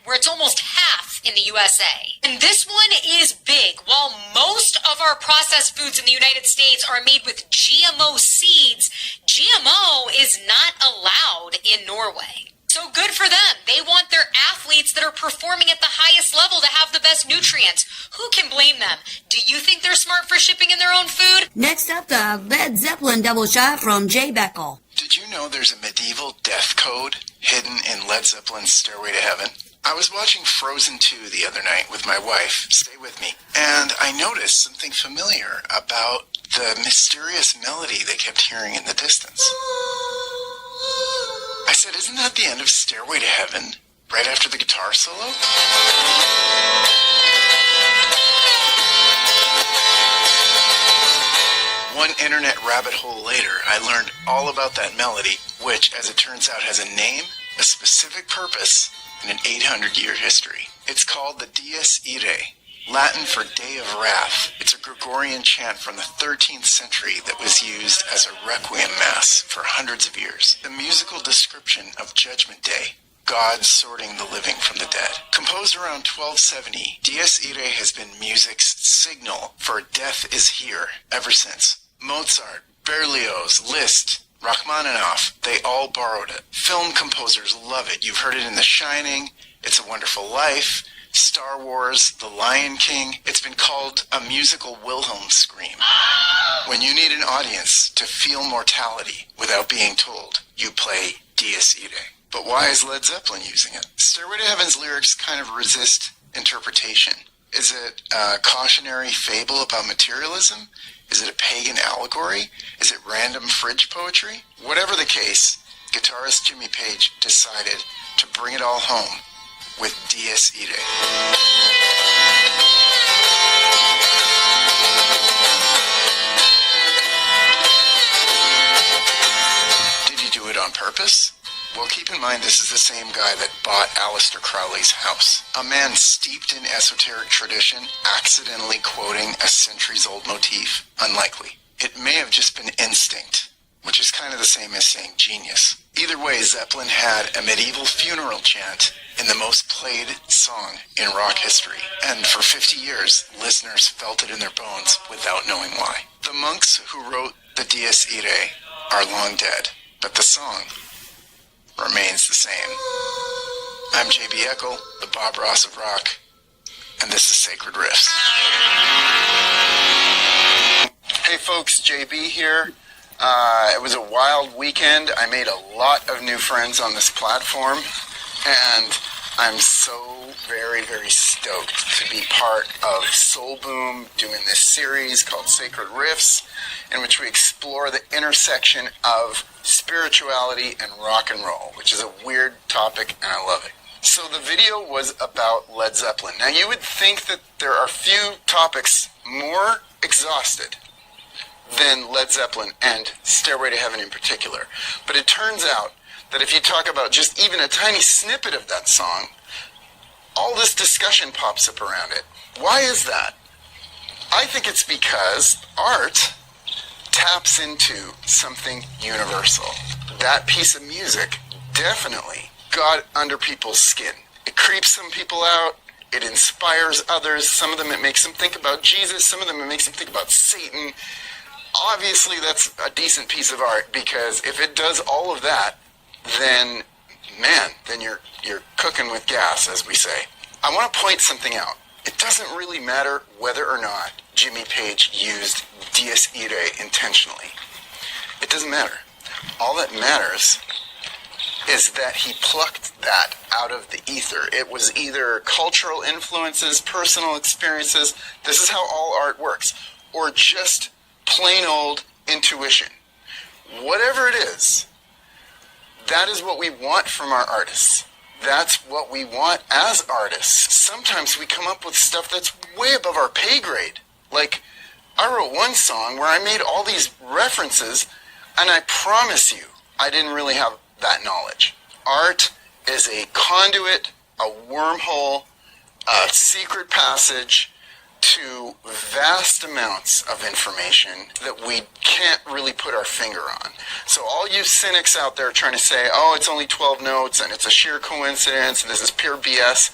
where it's almost half in the USA. And this one is big. While most of our processed foods in the United States are made with GMO seeds, GMO is not allowed in Norway. So good for them. They want their athletes that are performing at the highest level to have the best nutrients. Who can blame them? Do you think they're smart for shipping in their own food? Next up, the Led Zeppelin double shot from Jay Beckel. Did you know there's a medieval death code hidden in Led Zeppelin's Stairway to Heaven? I was watching Frozen 2 the other night with my wife, stay with me, and I noticed something familiar about the mysterious melody they kept hearing in the distance. I said, isn't that the end of Stairway to Heaven, right after the guitar solo? One internet rabbit hole later, I learned all about that melody, which, as it turns out, has a name, a specific purpose, and an 800-year history. It's called the Dies Irae, Latin for Day of Wrath. It's a Gregorian chant from the 13th century that was used as a requiem mass for hundreds of years. The musical description of Judgment Day, God sorting the living from the dead. Composed around 1270, Dies Irae has been music's signal for death is here ever since. Mozart, Berlioz, Liszt, Rachmaninoff, they all borrowed it. Film composers love it. You've heard it in The Shining, It's a Wonderful Life, Star Wars, The Lion King. It's been called a musical Wilhelm scream. When you need an audience to feel mortality without being told, you play Dies Irae. But why is Led Zeppelin using it? Stairway to Heaven's lyrics kind of resist interpretation. Is it a cautionary fable about materialism? Is it a pagan allegory? Is it random fridge poetry? Whatever the case, guitarist Jimmy Page decided to bring it all home with Dies Irae. Did he do it on purpose? Well, keep in mind this is the same guy that bought Aleister Crowley's house. A man steeped in esoteric tradition, accidentally quoting a centuries-old motif? Unlikely. It may have just been instinct, which is kind of the same as saying genius. Either way, Zeppelin had a medieval funeral chant in the most played song in rock history. And for 50 years, listeners felt it in their bones without knowing why. The monks who wrote the Dies Irae are long dead, but the song remains the same. I'm JB Eckel, the Bob Ross of rock, and this is Sacred Riffs. Hey folks, JB here. It was a wild weekend. I made a lot of new friends on this platform, and I'm so very, very stoked to be part of Soul Boom doing this series called Sacred Riffs, in which we explore the intersection of spirituality and rock and roll, which is a weird topic, and I love it. So the video was about Led Zeppelin. Now you would think that there are few topics more exhausted than Led Zeppelin and Stairway to Heaven in particular. But it turns out that if you talk about just even a tiny snippet of that song, all this discussion pops up around it. Why is that? I think it's because art taps into something universal. That piece of music definitely got under people's skin. It creeps some people out. It inspires others. Some of them it makes them think about Jesus. Some of them it makes them think about Satan. Obviously, that's a decent piece of art, because if it does all of that, then, man, then you're cooking with gas, as we say. I want to point something out. It doesn't really matter whether or not Jimmy Page used Dies Irae intentionally. It doesn't matter. All that matters is that he plucked that out of the ether. It was either cultural influences, personal experiences, this is how all art works, or just plain old intuition. Whatever it is, that is what we want from our artists. That's what we want as artists. Sometimes we come up with stuff that's way above our pay grade. Like, I wrote one song where I made all these references, and I promise you, I didn't really have that knowledge. Art is a conduit, a wormhole, a secret passage to vast amounts of information that we can't really put our finger on. So all you cynics out there trying to say, oh, it's only 12 notes and it's a sheer coincidence and this is pure BS.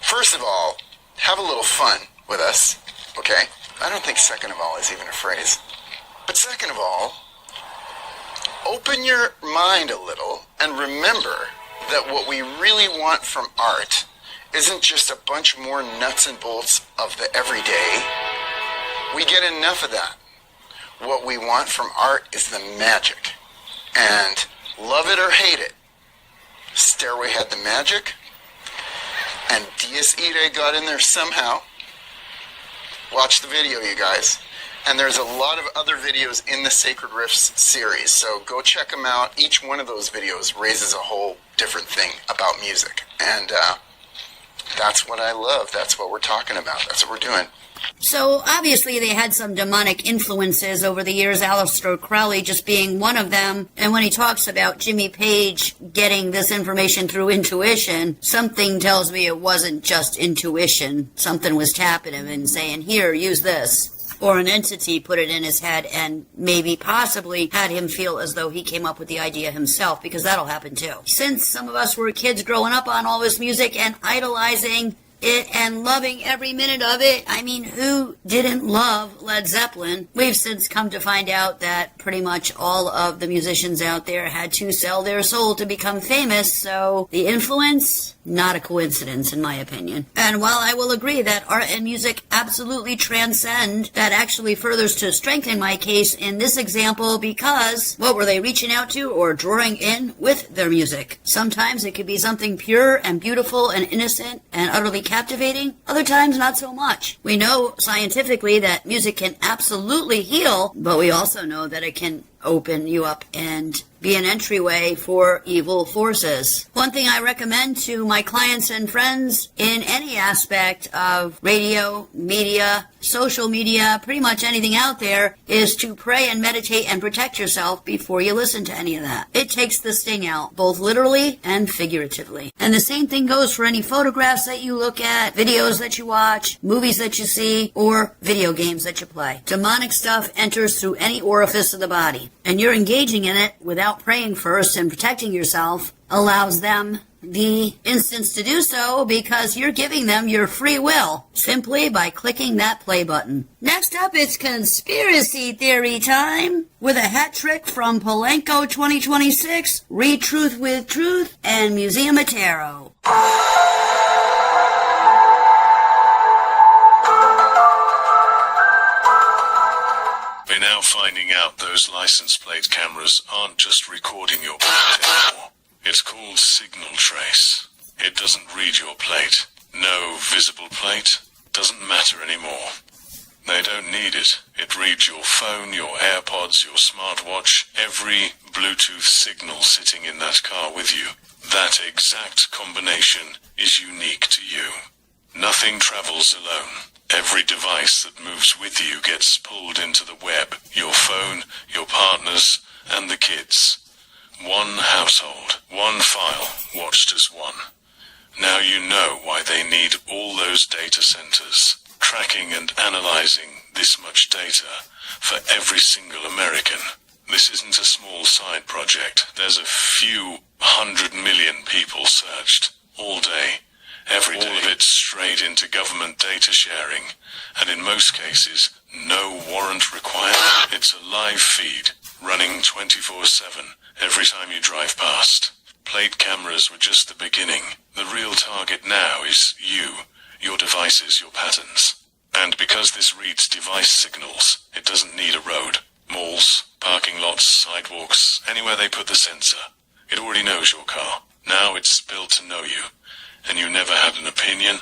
First of all, have a little fun with us, okay? I don't think second of all is even a phrase. But second of all, open your mind a little and remember that what we really want from art isn't just a bunch more nuts and bolts of the everyday. We get enough of that. What we want from art is the magic. And love it or hate it, Stairway had the magic, and Dies Irae got in there somehow. Watch the video, you guys. And there's a lot of other videos in the Sacred Riffs series, so go check them out. Each one of those videos raises a whole different thing about music. And that's what I love. That's what we're talking about. That's what we're doing. So, obviously, they had some demonic influences over the years, Aleister Crowley just being one of them. And when he talks about Jimmy Page getting this information through intuition, something tells me it wasn't just intuition. Something was tapping him and saying, here, use this. Or an entity put it in his head and maybe possibly had him feel as though he came up with the idea himself, because that'll happen too. Since some of us were kids growing up on all this music and idolizing it and loving every minute of it, I mean, who didn't love Led Zeppelin? We've since come to find out that pretty much all of the musicians out there had to sell their soul to become famous, so the influence, not a coincidence in my opinion. And while I will agree that art and music absolutely transcend, that actually furthers to strengthen my case in this example, because what were they reaching out to or drawing in with their music? Sometimes it could be something pure and beautiful and innocent and utterly captivating. Other times, not so much. We know scientifically that music can absolutely heal, but we also know that it can open you up and be an entryway for evil forces. One thing I recommend to my clients and friends in any aspect of radio, media, social media, pretty much anything out there, is to pray and meditate and protect yourself before you listen to any of that. It takes the sting out, both literally and figuratively. And the same thing goes for any photographs that you look at, videos that you watch, movies that you see, or video games that you play. Demonic stuff enters through any orifice of the body, and you're engaging in it without praying first and protecting yourself allows them the instance to do so, because you're giving them your free will simply by clicking that play button. Next up, it's conspiracy theory time with a hat trick from Polanco 2026, Read Truth with Truth, and Museum of Tarot. We're now finding out those license plate cameras aren't just recording your plate anymore. It's called signal trace. It doesn't read your plate. No visible plate. Doesn't matter anymore. They don't need it. It reads your phone, your AirPods, your smartwatch, every Bluetooth signal sitting in that car with you. That exact combination is unique to you. Nothing travels alone. Every device that moves with you gets pulled into the web. Your phone, your partners, and the kids. One household, one file, watched as one. Now you know why they need all those data centers, tracking and analyzing this much data for every single American. This isn't a small side project. There's a few 100 million people searched all day. Every day. All of it straight into government data sharing, and in most cases, no warrant required. It's a live feed, running 24/7, every time you drive past. Plate cameras were just the beginning. The real target now is you, your devices, your patterns. And because this reads device signals, it doesn't need a road. Malls, parking lots, sidewalks, anywhere they put the sensor. It already knows your car. Now it's built to know you. And you never had an opinion?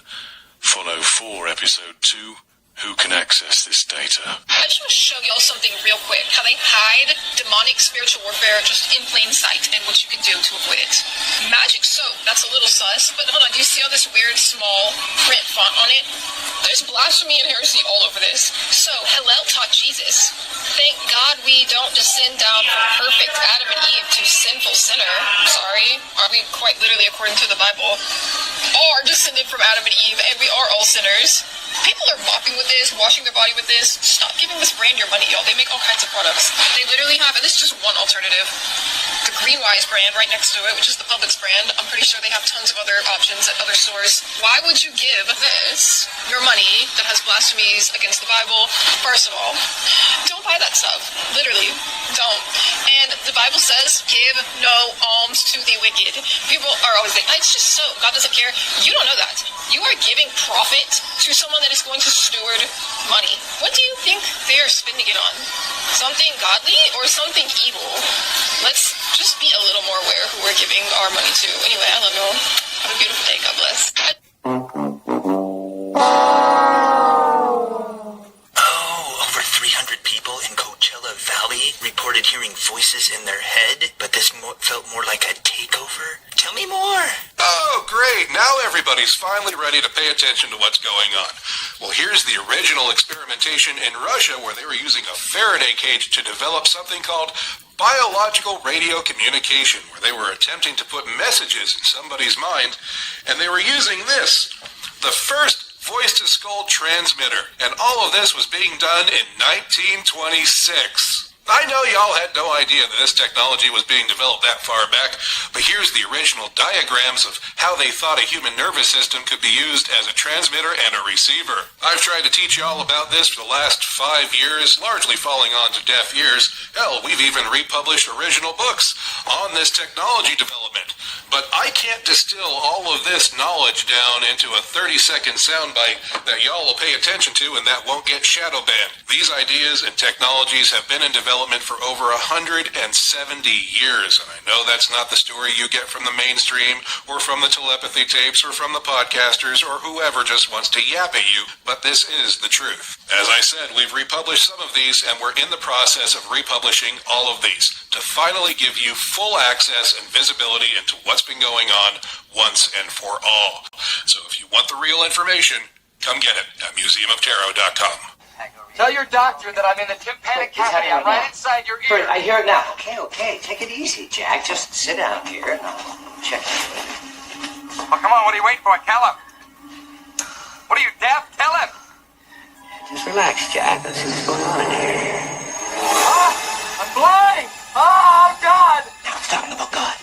Follow 4 episode 2, Who Can Access This Data? I just want to show y'all something real quick. How they hide demonic spiritual warfare just in plain sight and what you can do to avoid it. Magic soap, that's a little sus, but hold on, do you see all this weird small print font on it? There's blasphemy and heresy all over this. So, Hillel taught Jesus. Thank God we don't descend down from perfect Adam and Eve to sinful sinner. Sorry, are we quite literally, according to the Bible, are descended from Adam and Eve, and we are all sinners. People are mopping with this, washing their body with this. Stop giving this brand your money, y'all. They make all kinds of products. They literally have, and this is just one alternative, the Greenwise brand right next to it, which is the Publix brand. I'm pretty sure they have tons of other options at other stores. Why would you give this your money that has blasphemies against the Bible? First of all, don't buy that stuff. Literally, don't. And the Bible says, give no alms to the wicked. People are always like, it's just so, God doesn't care. You don't know that. You are giving profit to someone that is going to steward money. What do you think they are spending it on? Something godly or something evil? Let's just be a little more aware who we're giving our money to. Anyway, I love you all. Have a beautiful day. God bless. hearing voices in their head, but this felt more like a takeover. Tell me more. Oh, great. Now everybody's finally ready to pay attention to what's going on. Well, here's the original experimentation in Russia where they were using a Faraday cage to develop something called biological radio communication, where they were attempting to put messages in somebody's mind, and they were using this, the first voice-to-skull transmitter, and all of this was being done in 1926. I know y'all had no idea that this technology was being developed that far back, but here's the original diagrams of how they thought a human nervous system could be used as a transmitter and a receiver. I've tried to teach y'all about this for the last 5 years, largely falling onto deaf ears. Hell, we've even republished original books on this technology development. But I can't distill all of this knowledge down into a 30-second soundbite that y'all will pay attention to and that won't get shadow banned. These ideas and technologies have been in development for over 170 years, and I know that's not the story you get from the mainstream or from the telepathy tapes or from the podcasters or whoever just wants to yap at you, but this is the truth. As I said, we've republished some of these, and we're in the process of republishing all of these to finally give you full access and visibility into what's been going on once and for all. So if you want the real information, come get it at museumoftarot.com. Tell your doctor that I'm in the tympanic cavity. I'm right inside your ear. I hear it now. Okay. Take it easy, Jack. Just sit down here and I'll check it. Oh, come on. What are you waiting for? Tell him. What are you, deaf? Tell him. Just relax, Jack. Let's see what's going on in here. Ah, I'm blind. Oh, God. Now it's talking about God.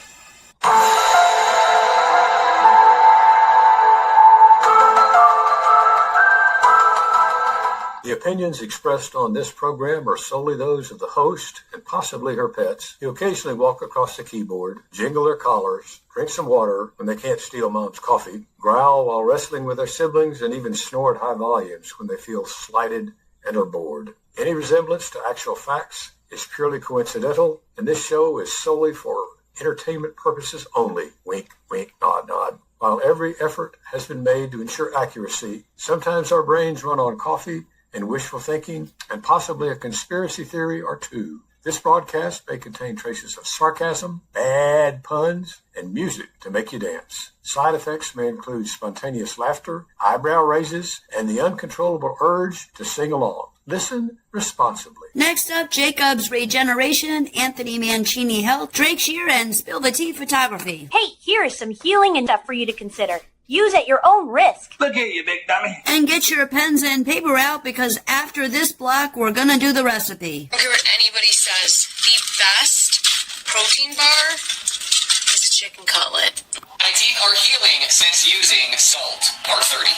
The opinions expressed on this program are solely those of the host and possibly her pets, who occasionally walk across the keyboard, jingle their collars, drink some water when they can't steal mom's coffee, growl while wrestling with their siblings, and even snore at high volumes when they feel slighted and are bored. Any resemblance to actual facts is purely coincidental, and this show is solely for entertainment purposes only. Wink, wink, nod, nod. While every effort has been made to ensure accuracy, sometimes our brains run on coffee and wishful thinking, and possibly a conspiracy theory or two. This broadcast may contain traces of sarcasm, bad puns, and music to make you dance. Side effects may include spontaneous laughter, eyebrow raises, and the uncontrollable urge to sing along. Listen responsibly. Next up, Jacob's Regeneration, Anthony Mancini Health, Drake Shear, and Spill the Tea Photography. Hey, here is some healing and stuff for you to consider. Use at your own risk. Look here, you big dummy. And get your pens and paper out, because after this block, we're gonna do the recipe. I don't care what anybody says. The best protein bar is a chicken cutlet. My teeth are healing since using salt. Part 30.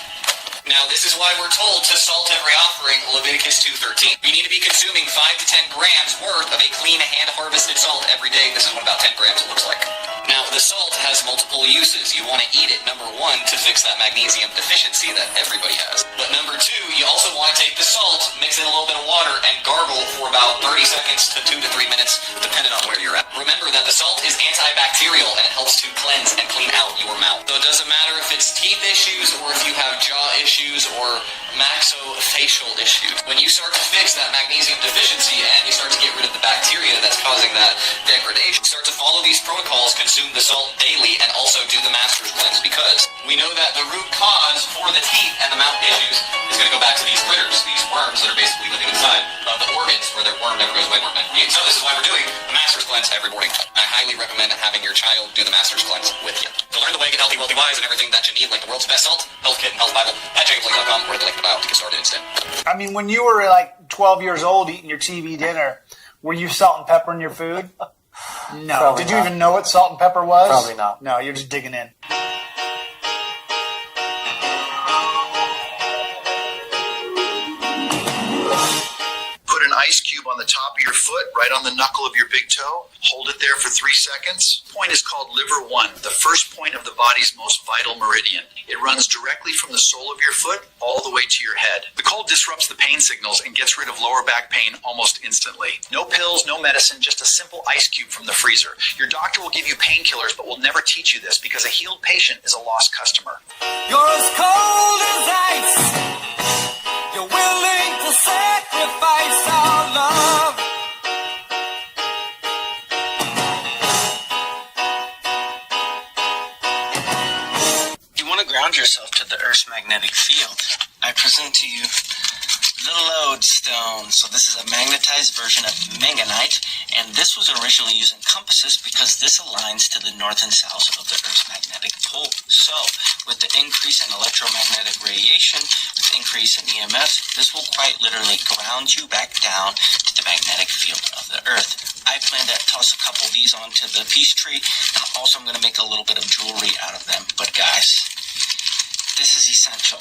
Now, this is why we're told to salt every offering, Leviticus 2:13. You need to be consuming 5 to 10 grams worth of a clean hand-harvested salt every day. This is what about 10 grams looks like. Now, the salt has multiple uses. You want to eat it, number one, to fix that magnesium deficiency that everybody has. But number two, you also want to take the salt, mix in a little bit of water, and gargle for about 30 seconds to 2 to 3 minutes, depending on where you're at. Remember that the salt is antibacterial, and it helps to cleanse and clean out your mouth. So it doesn't matter if it's teeth issues or if you have jaw issues or maxillofacial issues. When you start to fix that magnesium deficiency and you start to get rid of the bacteria that's causing that degradation, start to follow these protocols, consume the salt daily, and also do the master's cleanse, because we know that the root cause for the teeth and the mouth issues is going to go back to these critters, these worms that are basically living inside of the organs where their worm never goes away. So this is why we're doing the master's cleanse every morning. I highly recommend having your child do the master's cleanse with you. To learn the way, get healthy, wealthy, wise, and everything that you need, like the world's best salt, health kit, and health Bible at jacobblake.com, or the link in the bio to get started instead. I mean, when you were like 12 years old eating your TV dinner, were you salt and pepper in your food? No. Probably Did you not. even know what salt and pepper was? Probably not. No, you're just digging in. Put an ice cube on the top of your foot, right on the knuckle of your big toe. Hold it there for 3 seconds. Point is called liver 1, the first point of the body's most vital meridian. It runs directly from the sole of your foot all the way to your head. The cold disrupts the pain signals and gets rid of lower back pain almost instantly. No pills, no medicine, just a simple ice cube from the freezer. Your doctor will give you painkillers, but will never teach you this, because a healed patient is a lost customer. You're as cold as ice. You're willing to sacrifice our love. magnetic field. I present to you the lodestone. So this is a magnetized version of manganite, and this was originally used in compasses because this aligns to the north and south of the Earth's magnetic pole. So with the increase in electromagnetic radiation, with the increase in EMFs, this will quite literally ground you back down to the magnetic field of the Earth. I plan to toss a couple of these onto the peace tree, and also I'm going to make a little bit of jewelry out of them. But guys, this is essential.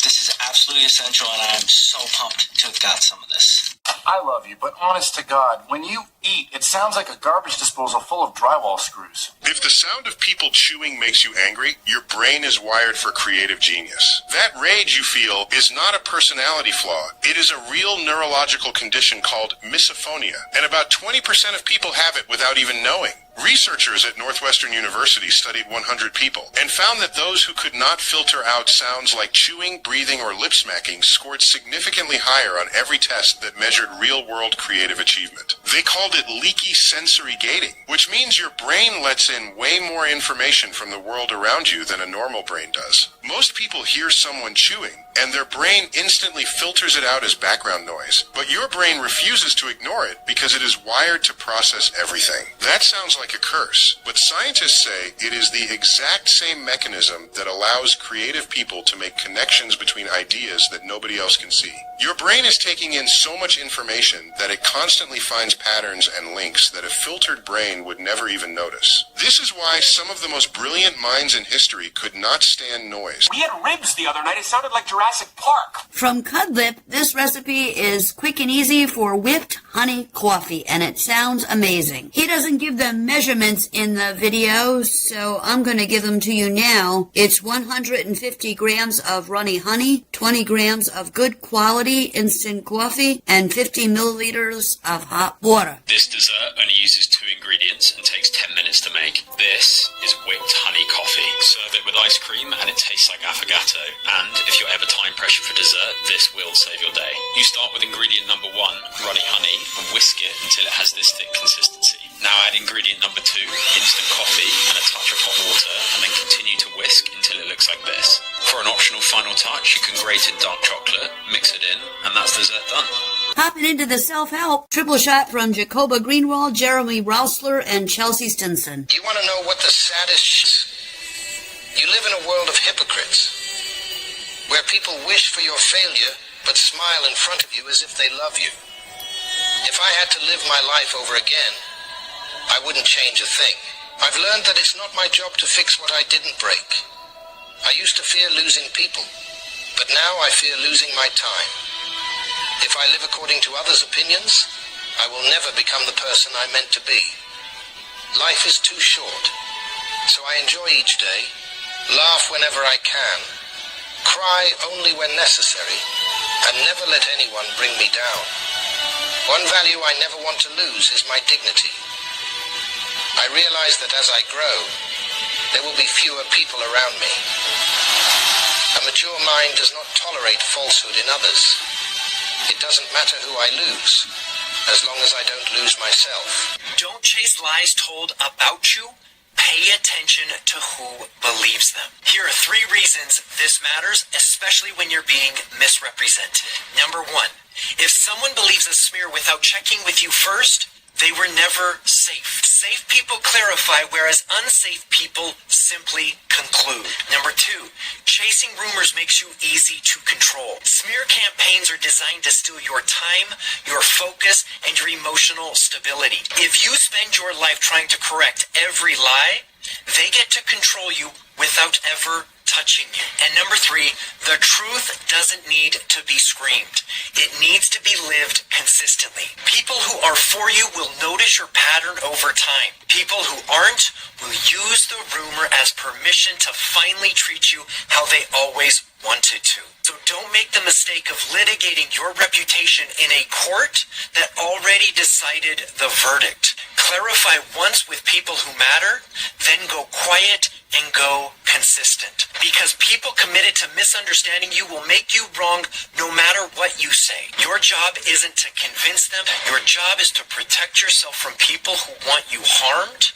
This is absolutely essential, and I'm so pumped to have got some of this. I love you, but honest to God, when you eat, it sounds like a garbage disposal full of drywall screws. If the sound of people chewing makes you angry, your brain is wired for creative genius. That rage you feel is not a personality flaw. It is a real neurological condition called misophonia, and about 20% of people have it without even knowing. Researchers at Northwestern University studied 100 people and found that those who could not filter out sounds like chewing, breathing, or lip smacking scored significantly higher on every test that measured real-world creative achievement. They called it leaky sensory gating, which means your brain lets in way more information from the world around you than a normal brain does. Most people hear someone chewing, and their brain instantly filters it out as background noise. But your brain refuses to ignore it because it is wired to process everything. That sounds like a curse, but scientists say it is the exact same mechanism that allows creative people to make connections between ideas that nobody else can see. Your brain is taking in so much information that it constantly finds patterns and links that a filtered brain would never even notice. This is why some of the most brilliant minds in history could not stand noise. We had ribs the other night. It sounded like Jurassic Park. From Cudlip, this recipe is quick and easy for whipped honey coffee, and it sounds amazing. He doesn't give the measurements in the video, so I'm going to give them to you now. It's 150 grams of runny honey, 20 grams of good quality instant coffee, and 50 milliliters of hot water. This dessert only uses 2 ingredients and takes 10 minutes to make. This is whipped honey coffee. Serve it with ice cream and it tastes like affogato. And if you're ever time pressure for dessert, this will save your day. You start with ingredient number 1, runny honey, and whisk it until it has this thick consistency. Now add ingredient number 2, instant coffee, and a touch of hot water, and then continue to whisk until it looks like this. For an optional final touch, you can grate in dark chocolate, mix it in, and that's dessert done. Hopping into the self-help, triple shot from Jacoba Greenwald, Jeremy Rousler, and Chelsea Stinson. Do you want to know what the saddest is? You live in a world of hypocrites, where people wish for your failure, but smile in front of you as if they love you. If I had to live my life over again, I wouldn't change a thing. I've learned that it's not my job to fix what I didn't break. I used to fear losing people, but now I fear losing my time. If I live according to others' opinions, I will never become the person I meant to be. Life is too short, so I enjoy each day, laugh whenever I can, cry only when necessary, and never let anyone bring me down. One value I never want to lose is my dignity. I realize that as I grow, there will be fewer people around me. A mature mind does not tolerate falsehood in others. It doesn't matter who I lose, as long as I don't lose myself. Don't chase lies told about you. Pay attention to who believes them. Here are 3 reasons this matters, especially when you're being misrepresented. Number 1, if someone believes a smear without checking with you first, they were never safe. Safe people clarify, whereas unsafe people simply conclude. Number 2, chasing rumors makes you easy to control. Smear campaigns are designed to steal your time, your focus, and your emotional stability. If you spend your life trying to correct every lie, they get to control you without ever touching you. And number 3, the truth doesn't need to be screamed. It needs to be lived consistently. People who are for you will notice your pattern over time. People who aren't will use the rumor as permission to finally treat you how they always wanted to. So don't make the mistake of litigating your reputation in a court that already decided the verdict. Clarify once with people who matter, then go quiet and go consistent. Because people committed to misunderstanding you will make you wrong no matter what you say. Your job isn't to convince them. Your job is to protect yourself from people who want you harmed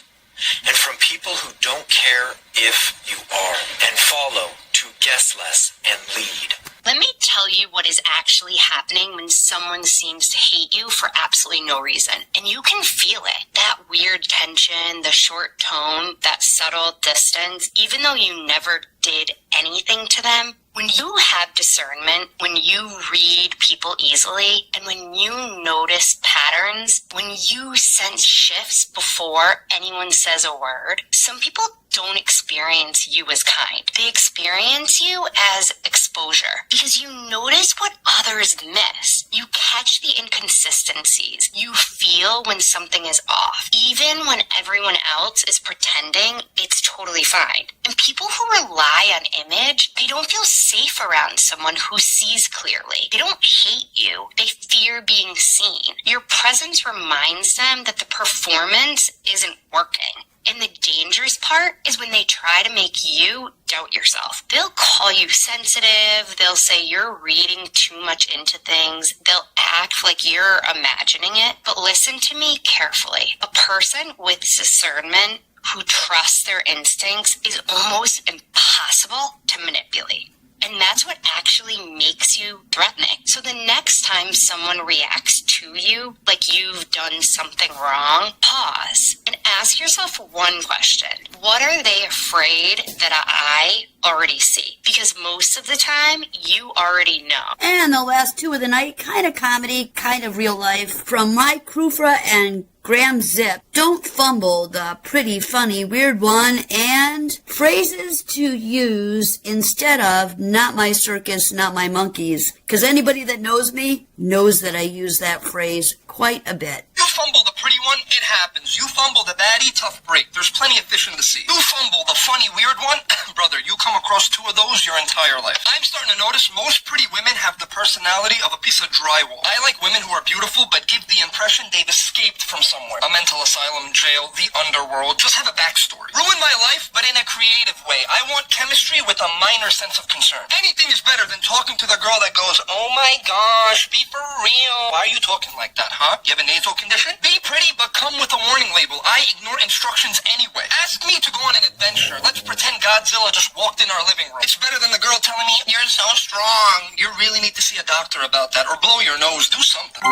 and from people who don't care if you are. And follow to to guess less and lead. Let me tell you what is actually happening when someone seems to hate you for absolutely no reason. And you can feel it. That weird tension, the short tone, that subtle distance, even though you never did anything to them. When you have discernment, when you read people easily, and when you notice patterns, when you sense shifts before anyone says a word, some people don't experience you as kind. They experience you as exposure because you notice what others miss. You catch the inconsistencies. You feel when something is off. Even when everyone else is pretending it's totally fine. And people who rely on image, they don't feel safe around someone who sees clearly. They don't hate you. They fear being seen. Your presence reminds them that the performance isn't working. And the dangerous part is when they try to make you doubt yourself. They'll call you sensitive. They'll say you're reading too much into things. They'll act like you're imagining it. But listen to me carefully. A person with discernment who trusts their instincts is almost impossible to manipulate. And that's what actually makes you threatening. So the next time someone reacts to you like you've done something wrong, pause and ask yourself one question. What are they afraid that I already see? Because most of the time, you already know. And the last two of the night, kind of comedy, kind of real life, from Mike Krufra and Graham Zip. Don't fumble the pretty funny weird one, and phrases to use instead of not my circus, not my monkeys. Because anybody that knows me knows that I use that phrase quite a bit. You fumble the pretty one, it happens. You fumble the baddie, tough break. There's plenty of fish in the sea. You fumble the funny weird one, brother, you come across two of those your entire life. I'm starting to notice most pretty women have the personality of a piece of drywall. I like women who are beautiful but give the impression they've escaped from somewhere. A mental asylum, jail, the underworld. Just have a backstory. Ruin my life, but in a creative way. I want chemistry with a minor sense of concern. Anything is better than talking to the girl that goes, oh my gosh, be for real. Why are you talking like that, huh? You have a nasal condition? Be pretty, but come with a warning label. I ignore instructions anyway. Ask me to go on an adventure. Let's pretend Godzilla just walked in our living room. It's better than the girl telling me, you're so strong. You really need to see a doctor about that, or blow your nose. Do something.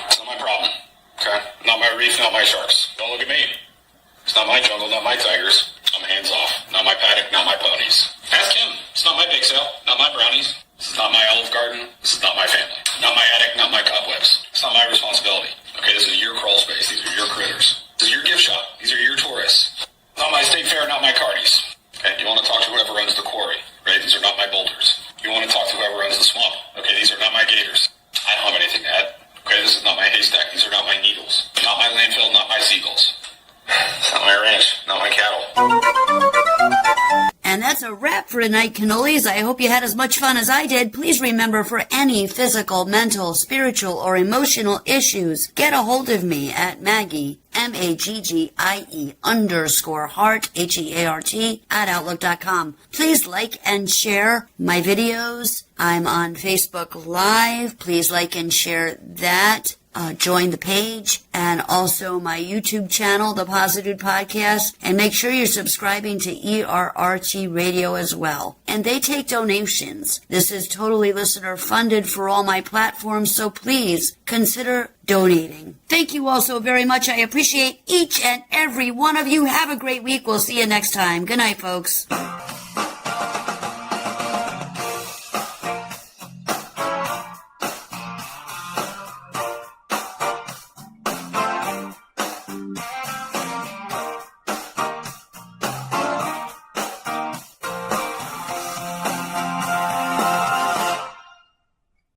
It's not my problem, okay? Not my reef, not my sharks. Don't look at me. It's not my jungle, not my tigers. I'm hands off. Not my paddock, not my ponies. Ask him. It's not my big sale, not my brownies. This is not my olive garden. This is not my family. Not my attic, not my cobwebs. It's not my responsibility. Okay, this is your crawl space. These are your critters. This is your gift shop. These are your tourists. Not my state fair, not my carnies. Okay, you want to talk to whoever runs the quarry, right? These are not my boulders. You want to talk to whoever runs the swamp. Okay, these are not my gators. I don't have anything to add. Okay, this is not my haystack. These are not my needles. Not my landfill, not my seagulls. It's not my ranch, not my cattle. And that's a wrap for tonight, cannolis. I hope you had as much fun as I did. Please remember, for any physical, mental, spiritual, or emotional issues, get a hold of me at Maggie, MAGGIE _heart, HEART, at Outlook.com. Please like and share my videos. I'm on Facebook Live. Please like and share that. Join the page, and also my YouTube channel, the Positude Podcast, and make sure you're subscribing to ERRT Radio as well. And they take donations. This is totally listener funded for all my platforms, so please consider donating. Thank you all so very much. I appreciate each and every one of you. Have a great week. We'll see you next time. Good night, folks.